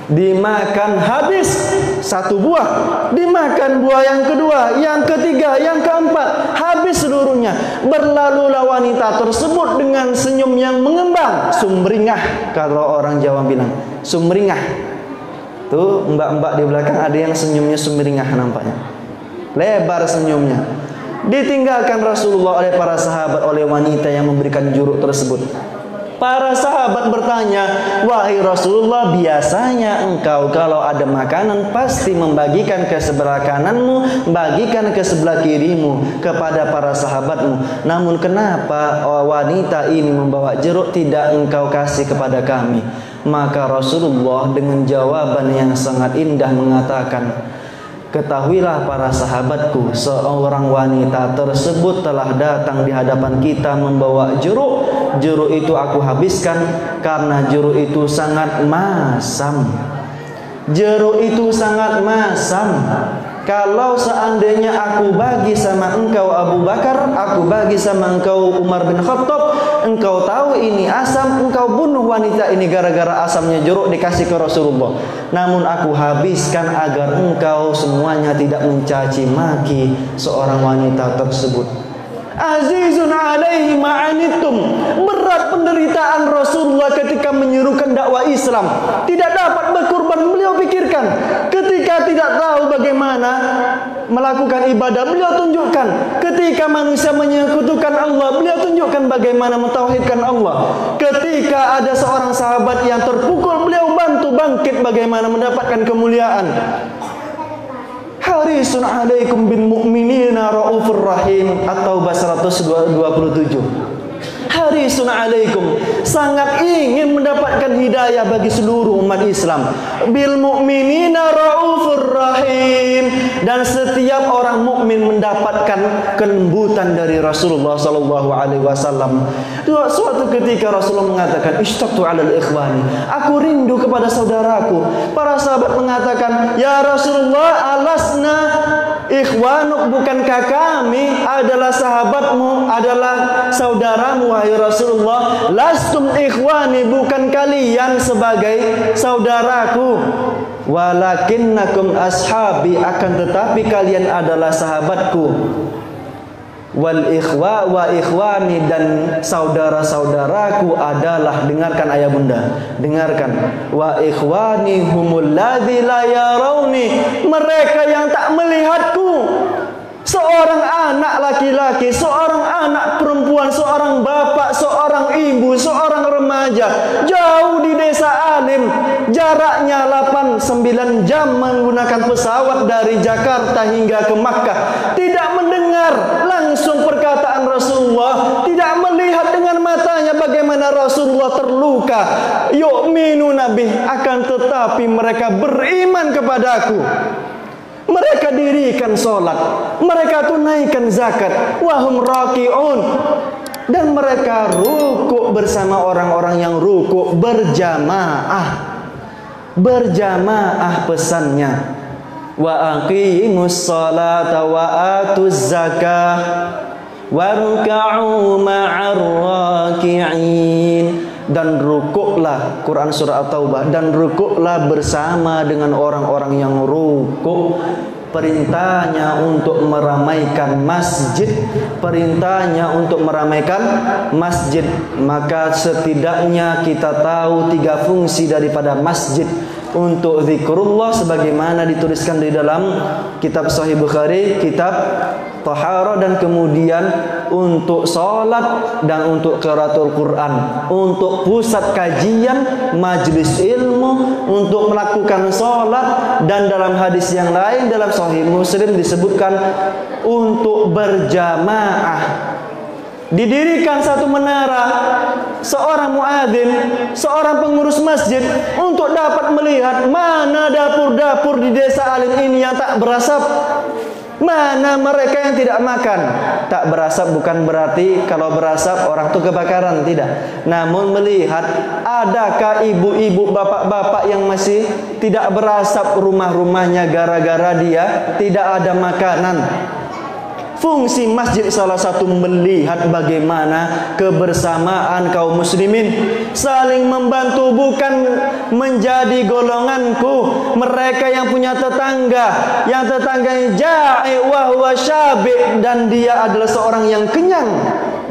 dimakan habis satu buah, dimakan buah yang kedua, yang ketiga, yang keempat, habis seluruhnya. Berlalulah wanita tersebut dengan senyum yang mengembang, sumringah kalau orang Jawa bilang, sumringah. Tuh mbak-mbak di belakang ada yang senyumnya sumringah nampaknya, lebar senyumnya. Ditinggalkan Rasulullah oleh para sahabat, oleh wanita yang memberikan jeruk tersebut. Para sahabat bertanya, "Wahai Rasulullah, biasanya engkau kalau ada makanan pasti membagikan ke sebelah kananmu, bagikan ke sebelah kirimu kepada para sahabatmu. Namun kenapa wanita ini membawa jeruk tidak engkau kasih kepada kami?" Maka Rasulullah dengan jawaban yang sangat indah mengatakan, "Ketahuilah para sahabatku, seorang wanita tersebut telah datang di hadapan kita membawa jeruk. Jeruk itu aku habiskan karena jeruk itu sangat masam. Jeruk itu sangat masam. Kalau seandainya aku bagi sama engkau Abu Bakar, aku bagi sama engkau Umar bin Khattab, engkau tahu ini asam, engkau bunuh wanita ini gara-gara asamnya jeruk dikasih ke Rasulullah. Namun aku habiskan agar engkau semuanya tidak mencaci maki seorang wanita tersebut." Azizun alaihi ma'anittum. Berat penderitaan Rasulullah ketika menyerukan dakwah Islam. Tidak dapat berkorban, beliau pikirkan. Ketika tidak tahu bagaimana melakukan ibadah, beliau tunjukkan. Ketika manusia menyekutukan Allah, beliau tunjukkan bagaimana mentauhidkan Allah. Ketika ada seorang sahabat yang terpukul, beliau bantu bangkit bagaimana mendapatkan kemuliaan. Harisun alaikum bil mu'minina raufur rahim. At-Taubah 127. Harisun alaikum, sangat ingin mendapatkan hidayah bagi seluruh umat Islam. Bil mu'minina raufur rahim, dan setiap orang mukmin mendapatkan kelembutan dari Rasulullah sallallahu alaihi wasallam. Suatu ketika Rasulullah mengatakan, "Ishtaqtu 'alal ikhwani." Aku rindu kepada saudaraku. Para sahabat mengatakan, "Ya Rasulullah, alasna ikhwanuk, bukankah kami adalah sahabatmu, adalah saudaramu wahai Rasulullah?" "Lastum ikhwani, bukan kalian sebagai saudaraku. Walakinnakum ashabi, akan tetapi kalian adalah sahabatku. Wal ikhwa wa ikhwani, dan saudara-saudaraku adalah," dengarkan ayah bunda, dengarkan, "wa ikhwani humul ladzi la yarawni," mereka yang tak melihatku. Seorang anak laki-laki, seorang anak perempuan, seorang bapak, seorang ibu, seorang remaja jauh di desa Alim, jaraknya 8-9 jam menggunakan pesawat dari Jakarta hingga ke Makkah, tidak mendengar langsung perkataan Rasulullah, tidak melihat dengan matanya bagaimana Rasulullah terluka, yu'minuna bih, akan tetapi mereka beriman kepadaku. Mereka dirikan sholat, mereka tunaikan zakat, wahum raki'un, dan mereka rukuk bersama orang-orang yang rukuk berjamaah. Berjamaah pesannya. Wa aqimus sholata wa atuz zakah warka'u ma'ar raki'in, dan rukuklah, Quran surah At-Taubah, dan rukuklah bersama dengan orang-orang yang rukuk. Perintahnya untuk meramaikan masjid, perintahnya untuk meramaikan masjid. Maka setidaknya kita tahu 3 fungsi daripada masjid. Untuk zikrullah sebagaimana dituliskan di dalam kitab Sahih Bukhari, kitab taharah, dan kemudian untuk salat dan untuk qiraatul Quran, untuk pusat kajian, majlis ilmu, untuk melakukan salat, dan dalam hadis yang lain dalam Sahih Muslim disebutkan untuk berjamaah. Didirikan satu menara, seorang muadzin, seorang pengurus masjid, untuk dapat melihat mana dapur-dapur di desa Alim ini yang tak berasap, mana mereka yang tidak makan. Tak berasap bukan berarti kalau berasap orang itu kebakaran, tidak. Namun melihat adakah ibu-ibu, bapak-bapak yang masih tidak berasap rumah-rumahnya gara-gara dia tidak ada makanan. Fungsi masjid salah satu melihat bagaimana kebersamaan kaum muslimin, saling membantu, bukan menjadi golonganku. Mereka yang punya tetangga, yang tetangganya ja'i wa huwa syabi', dan dia adalah seorang yang kenyang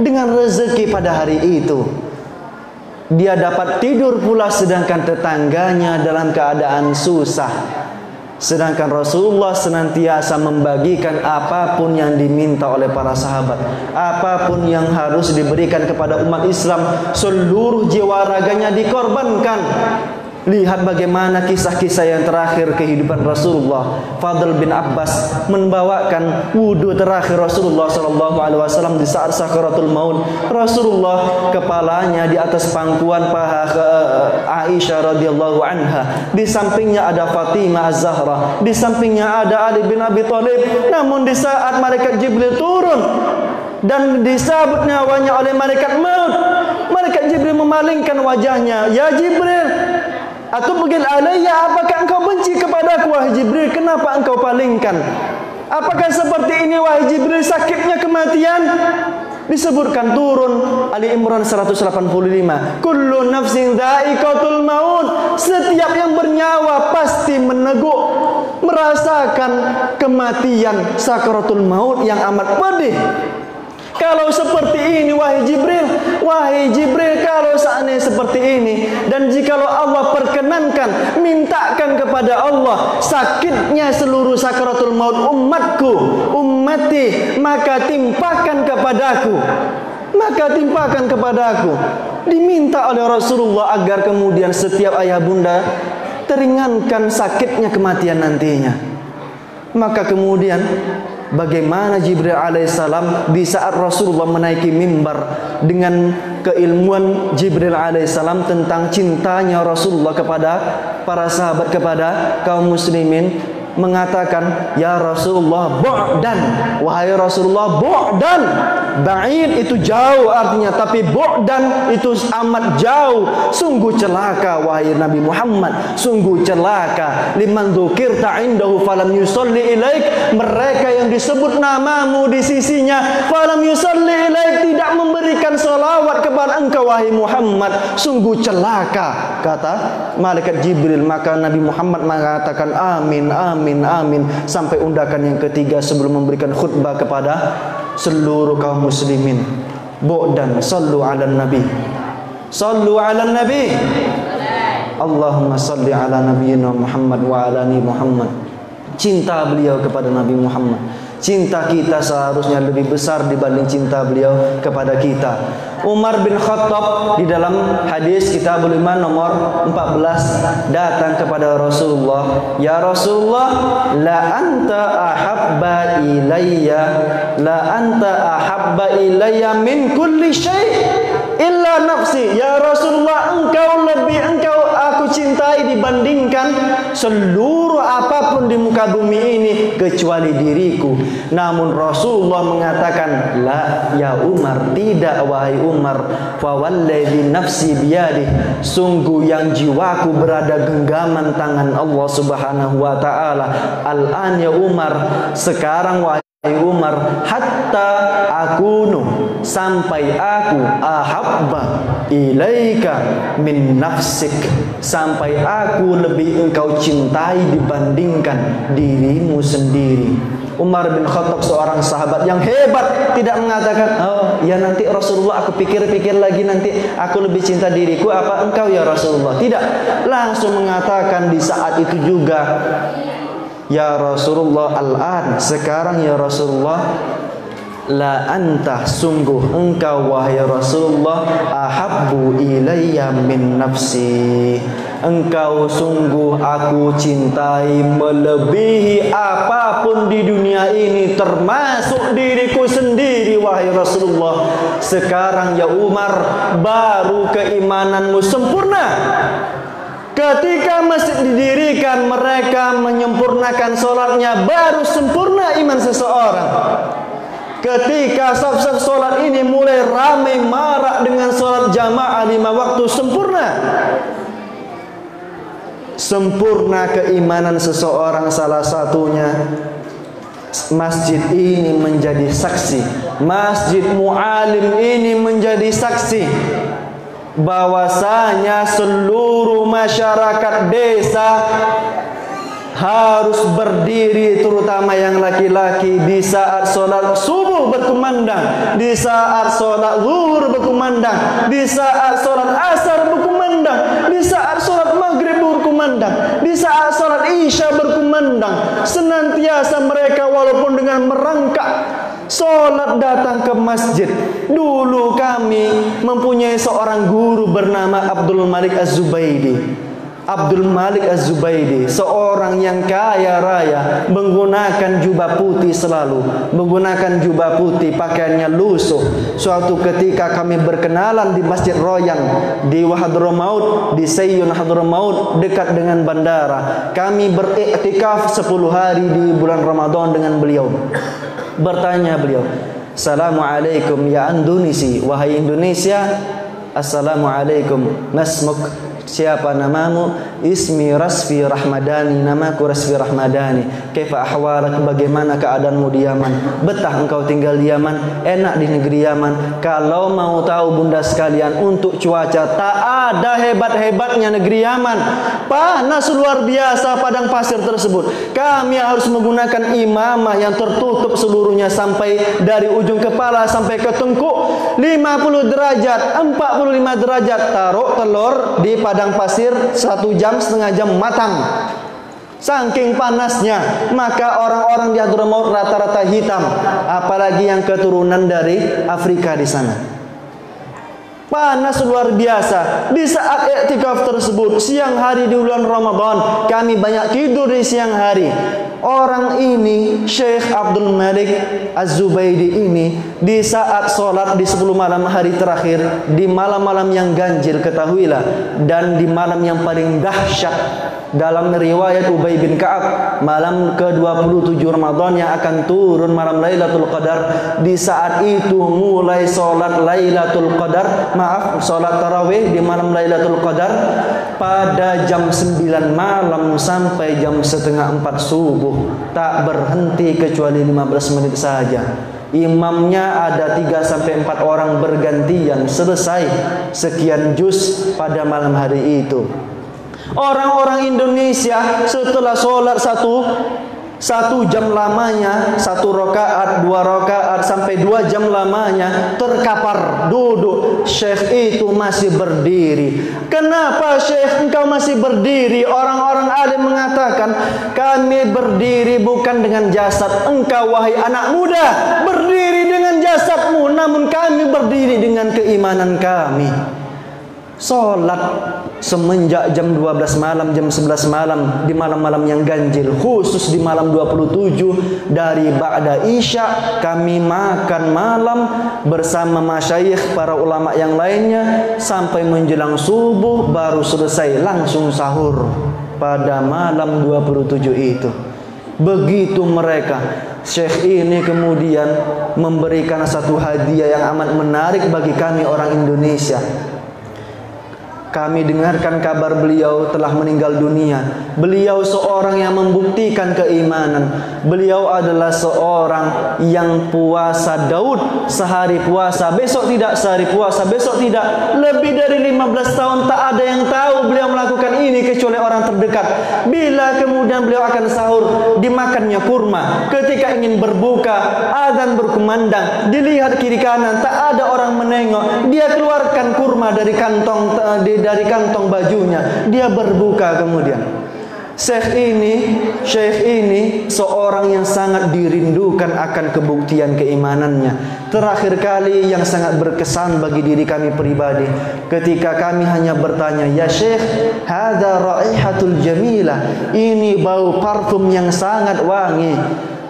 dengan rezeki pada hari itu. Dia dapat tidur pula sedangkan tetangganya dalam keadaan susah. Sedangkan Rasulullah senantiasa membagikan apapun yang diminta oleh para sahabat, apapun yang harus diberikan kepada umat Islam, seluruh jiwa raganya dikorbankan. Lihat bagaimana kisah-kisah yang terakhir kehidupan Rasulullah. Fadl bin Abbas membawakan wudhu terakhir Rasulullah SAW di saat sakaratul maut. Rasulullah kepalanya di atas pangkuan paha Aisyah radhiyallahu anha. Di sampingnya ada Fatimah Az-Zahra. Di sampingnya ada Ali bin Abi Thalib. Namun di saat malaikat Jibril turun dan disabut nyawanya oleh malaikat maut, malaikat Jibril memalingkan wajahnya. "Ya Jibril, atubghil alayya, apakah engkau benci kepadaku wahai Jibril? Kenapa engkau palingkan? Apakah seperti ini wahai Jibril sakitnya kematian?" Disebutkan turun Ali Imran 185, kullu nafsin dha'iqatul maut, setiap yang bernyawa pasti meneguk, merasakan kematian, sakaratul maut yang amat pedih. Kalau seperti ini wahai Jibril, kalau seandainya seperti ini, dan jikalau Allah perkenankan, mintakan kepada Allah sakitnya seluruh sakaratul maut ummati, maka timpakan kepadaku. Diminta oleh Rasulullah agar kemudian setiap ayah bunda teringankan sakitnya kematian nantinya. Maka kemudian bagaimana Jibril alaihissalam di saat Rasulullah menaiki mimbar dengan keilmuan Jibril alaihissalam tentang cintanya Rasulullah kepada para sahabat, kepada kaum muslimin, mengatakan, ya Rasulullah bu'dan, wahai Rasulullah bu'dan. Ba'id itu jauh artinya, tapi bu'dan itu amat jauh. Sungguh celaka wahai Nabi Muhammad, sungguh celaka liman dzukirta indahu falam yusalli ilaik, mereka yang disebut namamu di sisinya falam yusalli ilaik, tidak memberikan salawat kepada engkau wahai Muhammad, sungguh celaka, kata malaikat Jibril. Maka Nabi Muhammad mengatakan amin, amin, amin, sampai undakan yang ketiga sebelum memberikan khutbah kepada seluruh kaum muslimin. Bu'dan, sallu ala nabi, sallu ala nabi, Allahumma salli ala nabiyyina Muhammad wa ala ali Muhammad. Cinta beliau kepada Nabi Muhammad, cinta kita seharusnya lebih besar dibanding cinta beliau kepada kita. Umar bin Khattab di dalam hadis Kitabul Iman nomor 14 datang kepada Rasulullah, ya Rasulullah, la anta ahabba ilayya min kulli syai' illa nafsi. Ya Rasulullah, engkau aku cintai dibandingkan seluruh apapun di muka bumi ini kecuali diriku. Namun Rasulullah mengatakan, la ya Umar, tidak wahai Umar, fa wallazi nafsi biyadihi, sungguh yang jiwaku berada genggaman tangan Allah Subhanahu wa taala. Al-an ya Umar, sekarang wahai Umar, hatta akunu, sampai aku, ahabba ilaika min nafsik, sampai aku lebih engkau cintai dibandingkan dirimu sendiri. Umar bin Khattab seorang sahabat yang hebat, tidak mengatakan, oh ya nanti Rasulullah aku pikir-pikir lagi, nanti aku lebih cinta diriku apa engkau ya Rasulullah. Tidak, langsung mengatakan di saat itu juga, ya Rasulullah, al-an, sekarang ya Rasulullah, la anta, sungguh engkau wahai Rasulullah, ahabbu ilayya min nafsi, engkau sungguh aku cintai melebihi apapun di dunia ini, termasuk diriku sendiri wahai Rasulullah. Sekarang ya Umar, baru keimananmu sempurna. Ketika masjid didirikan, mereka menyempurnakan sholatnya, baru sempurna iman seseorang. Ketika saf-saf sholat ini mulai ramai marak dengan sholat jamaah 5 waktu, sempurna. Sempurna keimanan seseorang, salah satunya masjid ini menjadi saksi, Masjid Mu'alim ini menjadi saksi bahwasanya seluruh masyarakat desa harus berdiri, terutama yang laki-laki, di saat sholat subuh berkumandang, di saat sholat zuhur berkumandang, di saat sholat asar berkumandang, di saat sholat maghrib berkumandang, di saat sholat isya berkumandang. Senantiasa mereka walaupun dengan merangkak sholat datang ke masjid. Dulu kami mempunyai seorang guru bernama Abdul Malik Az-Zubaidi. Abdul Malik Az-Zubaidi, seorang yang kaya raya, menggunakan jubah putih selalu, menggunakan jubah putih, pakaiannya lusuh. Suatu ketika kami berkenalan di Masjid Royan di Hadramaut, di Sayyun Hadramaut, dekat dengan bandara. Kami beriktikaf 10 hari di bulan Ramadan dengan beliau. Bertanya beliau, Assalamualaikum ya Indonesia, wahai Indonesia, Assalamualaikum, masmuk, siapa namamu? Ismi Rasfi Rahmadani, namaku Rasfi Rahmadani. Kaifa ahwalak, bagaimana keadaanmu di Yaman? Betah engkau tinggal di Yaman? Enak di negeri Yaman? Kalau mau tahu bunda sekalian, untuk cuaca tak ada hebat-hebatnya negeri Yaman. Panas luar biasa padang pasir tersebut. Kami harus menggunakan imamah yang tertutup seluruhnya sampai dari ujung kepala sampai ke tengkuk. 50 derajat, 45 derajat. Taruh telur di padang pasir 1 jam, setengah jam matang. Saking panasnya, maka orang-orang di Hadramaut rata-rata hitam, apalagi yang keturunan dari Afrika di sana. Panas luar biasa. Di saat iktikaf tersebut, siang hari di bulan Ramadan, kami banyak tidur di siang hari. Orang ini, Syekh Abdul Malik Az-Zubaydi ini, di saat sholat di 10 malam hari terakhir, di malam-malam yang ganjil, ketahuilah, dan di malam yang paling dahsyat dalam riwayat Ubay bin Ka'ab, malam ke-27 Ramadan yang akan turun malam Lailatul Qadar. Di saat itu mulai sholat Lailatul Qadar, sholat tarawih di malam Lailatul Qadar pada jam 9 malam sampai jam setengah 4 subuh. Tak berhenti kecuali 15 menit saja. Imamnya ada 3-4 orang bergantian, selesai sekian juz pada malam hari itu. Orang-orang Indonesia setelah sholat satu jam lamanya, 1 rakaat, 2 rakaat sampai 2 jam lamanya terkapar duduk. Syekh itu masih berdiri. Kenapa Syekh engkau masih berdiri? Orang-orang alim mengatakan, kami berdiri bukan dengan jasad engkau wahai anak muda, berdiri dengan jasadmu, namun kami berdiri dengan keimanan kami. Sholat semenjak jam 12 malam, jam 11 malam, di malam-malam yang ganjil, khusus di malam 27 dari ba'da isya, kami makan malam bersama masyayikh para ulama yang lainnya sampai menjelang subuh, baru selesai langsung sahur pada malam 27 itu. Begitu mereka. Syekh ini kemudian memberikan satu hadiah yang amat menarik bagi kami orang Indonesia. Kami dengarkan kabar beliau telah meninggal dunia. Beliau seorang yang membuktikan keimanan. Beliau adalah seorang yang puasa Daud, sehari puasa, besok tidak, sehari puasa, besok tidak. Lebih dari 15 tahun tak ada yang tahu beliau melakukan ini kecuali orang terdekat. Bila kemudian beliau akan sahur, dimakannya kurma. Ketika ingin berbuka, azan berkumandang, dilihat kiri kanan, tak ada orang menengok. Dia keluarkan kurma dari kantong bajunya, dia berbuka kemudian. Syekh ini seorang yang sangat dirindukan akan kebuktian keimanannya. Terakhir kali yang sangat berkesan bagi diri kami pribadi, ketika kami hanya bertanya, ya Syekh, hadza raihatul jamilah, ini bau parfum yang sangat wangi.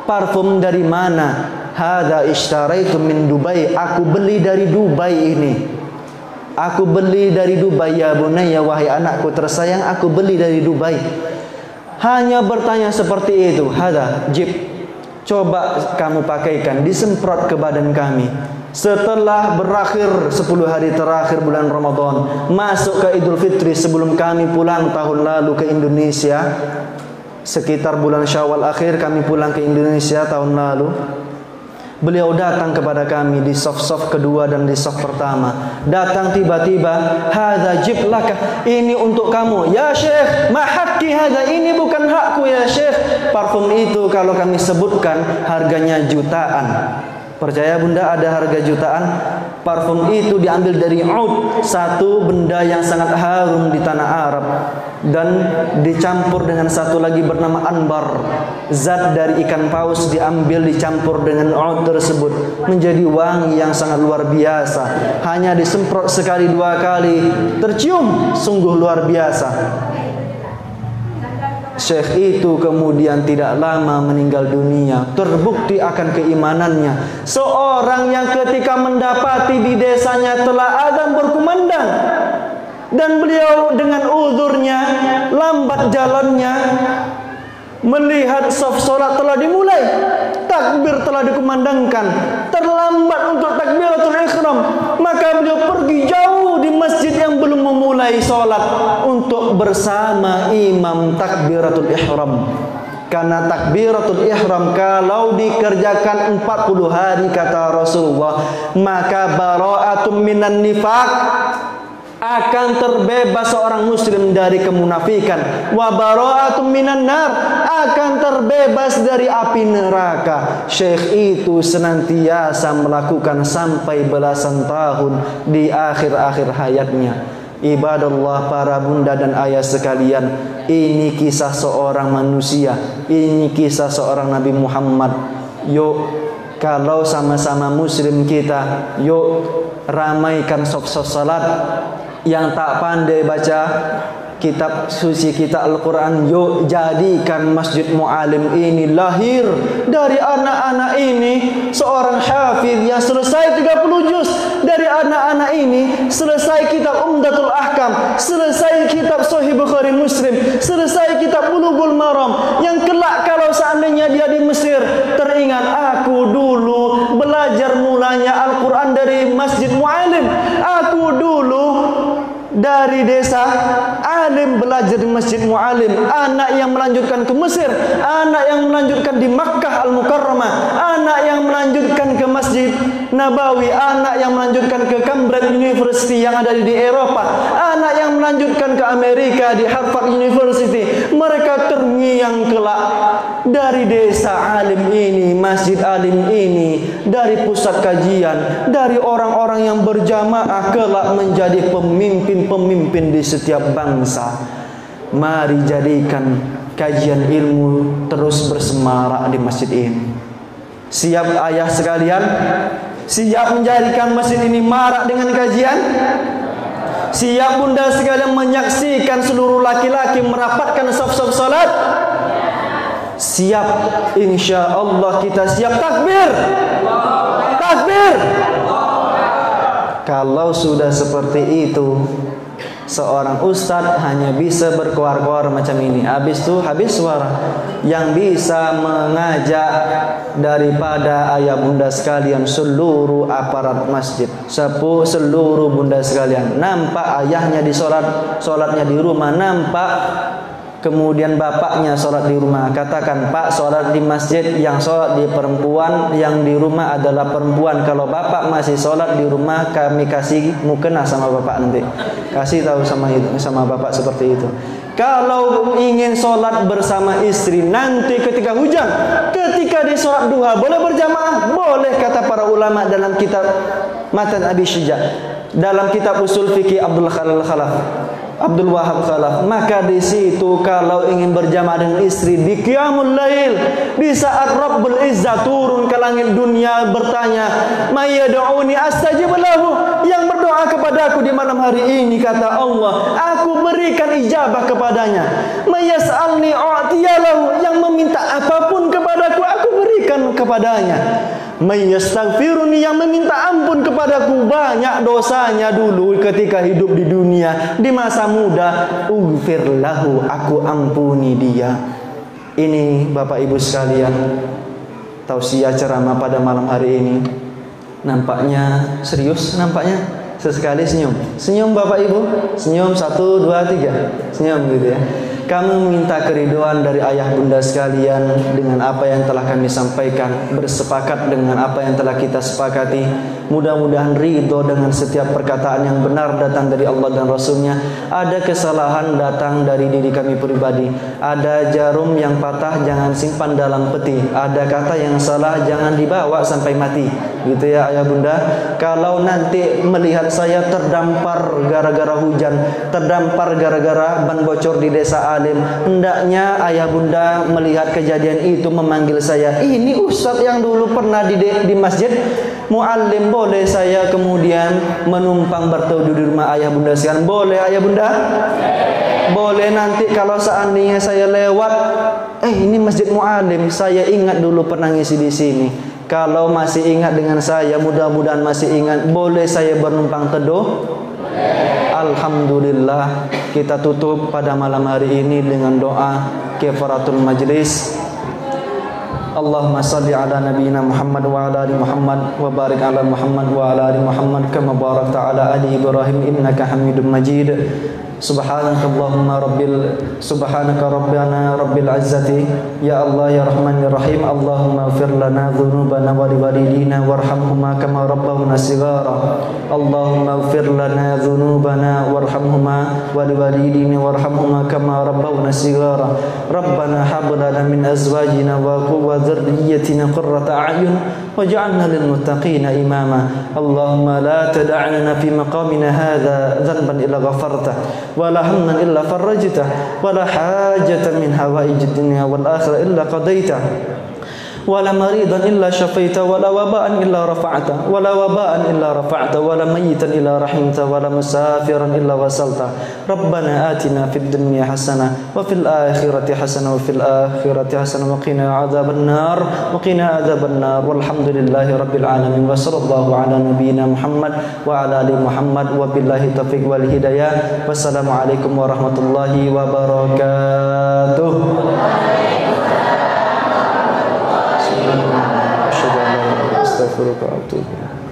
Parfum dari mana? Hadza ishtaraitu min Dubai, aku beli dari Dubai ini. Aku beli dari Dubai ya bunayya, wahai anakku tersayang, aku beli dari Dubai. Hanya bertanya seperti itu. Hada jib, coba kamu pakaikan, disemprot ke badan kami. Setelah berakhir 10 hari terakhir bulan Ramadan, masuk ke Idul Fitri sebelum kami pulang tahun lalu ke Indonesia, sekitar bulan Syawal akhir kami pulang ke Indonesia tahun lalu. Beliau datang kepada kami di soft kedua dan di soft pertama. Datang tiba-tiba, hadza jib laka, ini untuk kamu. Ya Syekh, ma haqqi hadza, ini bukan hakku ya Syekh. Parfum itu kalau kami sebutkan harganya jutaan. Percaya bunda, ada harga jutaan. Parfum itu diambil dari oud, satu benda yang sangat harum di tanah Arab, dan dicampur dengan satu lagi bernama anbar. Zat dari ikan paus diambil dicampur dengan oud tersebut, menjadi wangi yang sangat luar biasa. Hanya disemprot sekali 2 kali, tercium sungguh luar biasa. Syekh itu kemudian tidak lama meninggal dunia. Terbukti akan keimanannya. Seorang yang ketika mendapati di desanya telah azan berkumandang, dan beliau dengan uzurnya, lambat jalannya, melihat saf salat telah dimulai, takbir telah dikumandangkan, terlambat untuk takbiratul ihram, maka beliau pergi jauh di masjid yang belum memulai salat untuk duduk bersama imam takbiratul ihram. Karena takbiratul ihram kalau dikerjakan 40 hari kata Rasulullah, maka bara'atun minan nifaq, akan terbebas seorang muslim dari kemunafikan. Wa bara'atun minan nar, akan terbebas dari api neraka. Syekh itu senantiasa melakukan sampai belasan tahun di akhir-akhir hayatnya. Ibadallah, para bunda dan ayah sekalian, ini kisah seorang manusia, ini kisah seorang Nabi Muhammad. Yuk, kalau sama-sama muslim kita, yuk ramaikan sof-sof salat. Yang tak pandai baca kitab suci kita Al-Quran, yuk jadikan Masjid Mu'alim ini lahir dari anak-anak ini seorang hafidh yang selesai 30 juz. Dari anak-anak ini selesai kitab Umdatul Ahkam, selesai kitab Sahih Bukhari Muslim, selesai kitab Bulughul Maram, yang kelak kalau seandainya dia di Mesir teringat, aku dulu belajar mulanya Al-Quran dari Masjid Mu'alim, aku dulu dari desa alim belajar di Masjid Mu'alim. Anak yang melanjutkan ke Mesir, anak yang melanjutkan di Makkah Al-Mukarramah, anak yang melanjutkan ke Masjid Nabawi, anak yang melanjutkan ke Cambridge University yang ada di Eropa, anak yang melanjutkan ke Amerika di Harvard University. Mereka terngiang kelak dari desa alim ini, masjid alim ini, dari pusat kajian, dari orang-orang yang berjamaah kelak menjadi pemimpin di setiap bangsa. Mari jadikan kajian ilmu terus bersemarak di masjid ini. Siap ayah sekalian? Siap menjadikan masjid ini marak dengan kajian? Siap bunda sekalian menyaksikan seluruh laki-laki merapatkan saf-saf salat? Siap, insya Allah kita siap. Takbir, takbir. Kalau sudah seperti itu, seorang ustadz hanya bisa berkoar-koar macam ini. Habis itu habis suara. Yang bisa mengajak daripada ayah bunda sekalian seluruh aparat masjid, seluruh bunda sekalian, nampak ayahnya di solatnya di rumah, nampak kemudian bapaknya sholat di rumah, katakan, Pak, sholat di masjid, yang sholat di perempuan, yang di rumah adalah perempuan. Kalau bapak masih sholat di rumah, kami kasih mukena sama bapak nanti. Kasih tahu sama bapak seperti itu. Kalau ingin sholat bersama istri nanti ketika hujan, ketika di sholat duha, boleh berjamaah? Boleh, kata para ulama dalam kitab Matan Abi Syija, dalam kitab usul fikih Abdul Wahab Khalaf. Maka di situ kalau ingin berjamaah dengan istri di qiyamul lail, di saat Rabbul Izzah turun ke langit dunia bertanya, "May yad'uni astajib lahu?" Yang berdoa kepadaku di malam hari ini, kata Allah, aku berikan ijabah kepadanya. "May yas'alni u'tiyalahu." Yang meminta apapun kepadaku, aku berikan kepadanya. "May yastaghfiruni," yang meminta ampun kepadaku, banyak dosanya dulu ketika hidup di dunia, di masa muda, ughfir lahu, aku ampuni dia. Ini Bapak Ibu sekalian, tausiah ceramah pada malam hari ini. Nampaknya serius, nampaknya sesekali senyum. Senyum Bapak Ibu, senyum 1, 2, 3, senyum gitu ya. Kami minta keriduan dari ayah bunda sekalian dengan apa yang telah kami sampaikan, bersepakat dengan apa yang telah kita sepakati. Mudah-mudahan ridho dengan setiap perkataan yang benar datang dari Allah dan Rasulnya. Ada kesalahan datang dari diri kami pribadi. Ada jarum yang patah jangan simpan dalam peti. Ada kata yang salah jangan dibawa sampai mati. Gitu ya ayah bunda. Kalau nanti melihat saya terdampar gara-gara hujan, terdampar gara-gara ban bocor di desa alim, hendaknya ayah bunda melihat kejadian itu memanggil saya. Ini ustadz yang dulu pernah di masjid Mu'alim, boleh saya kemudian menumpang berteduh di rumah ayah bunda sekalian? Boleh ayah bunda? Boleh. Nanti kalau seandainya saya lewat, ini masjid Mu'alim, saya ingat dulu pernah ngisi di sini. Kalau masih ingat dengan saya, mudah-mudahan masih ingat, boleh saya bernumpang teduh? Alhamdulillah. Kita tutup pada malam hari ini dengan doa kifaratul majlis. Allahumma salli ala nabiyyina Muhammad wa ala ali Muhammad wa barik ala Muhammad wa ala ali Muhammad kama barakta ala ali Ibrahim innaka Hamidum Majid. Subhanaka rabbana rabbil izzati. Ya Allah ya Rahman ya Rahim. Allahumma ighfir lana dhunubana wa liwalidina warhamhuma kama rabbawna shighara. Allahumma ighfir lana dhunubana warhamhuma wa liwalidina warhamhuma kama rabbawna shighara. Rabbana hab lana min azwajina wa dhurriyyatina qurrata a'yun waj'alna lil muttaqina imama. Allahumma la tad'alna fi maqamina hadha dhanban illa ghafartah wala hamman illa farajtah wala hajatan min hawaijid dunya wal akhirah illa qadaitah wala maridan illa syafaita wala waba'an illa rafa'ta wala mayitan illa rahimta wala musafiran illa wasalta. Rabbana atina fid dunya hasanah wa fil akhirati hasanah wa qina adzaban nar walhamdulillahi rabbil alamin wa sallallahu ala nabiyyina Muhammad wa ala ali Muhammad wa billahi taufiq wal hidayah. Wassalamualaikum warahmatullahi wabarakatuh. Astaghfiruka wa atubu ilaik.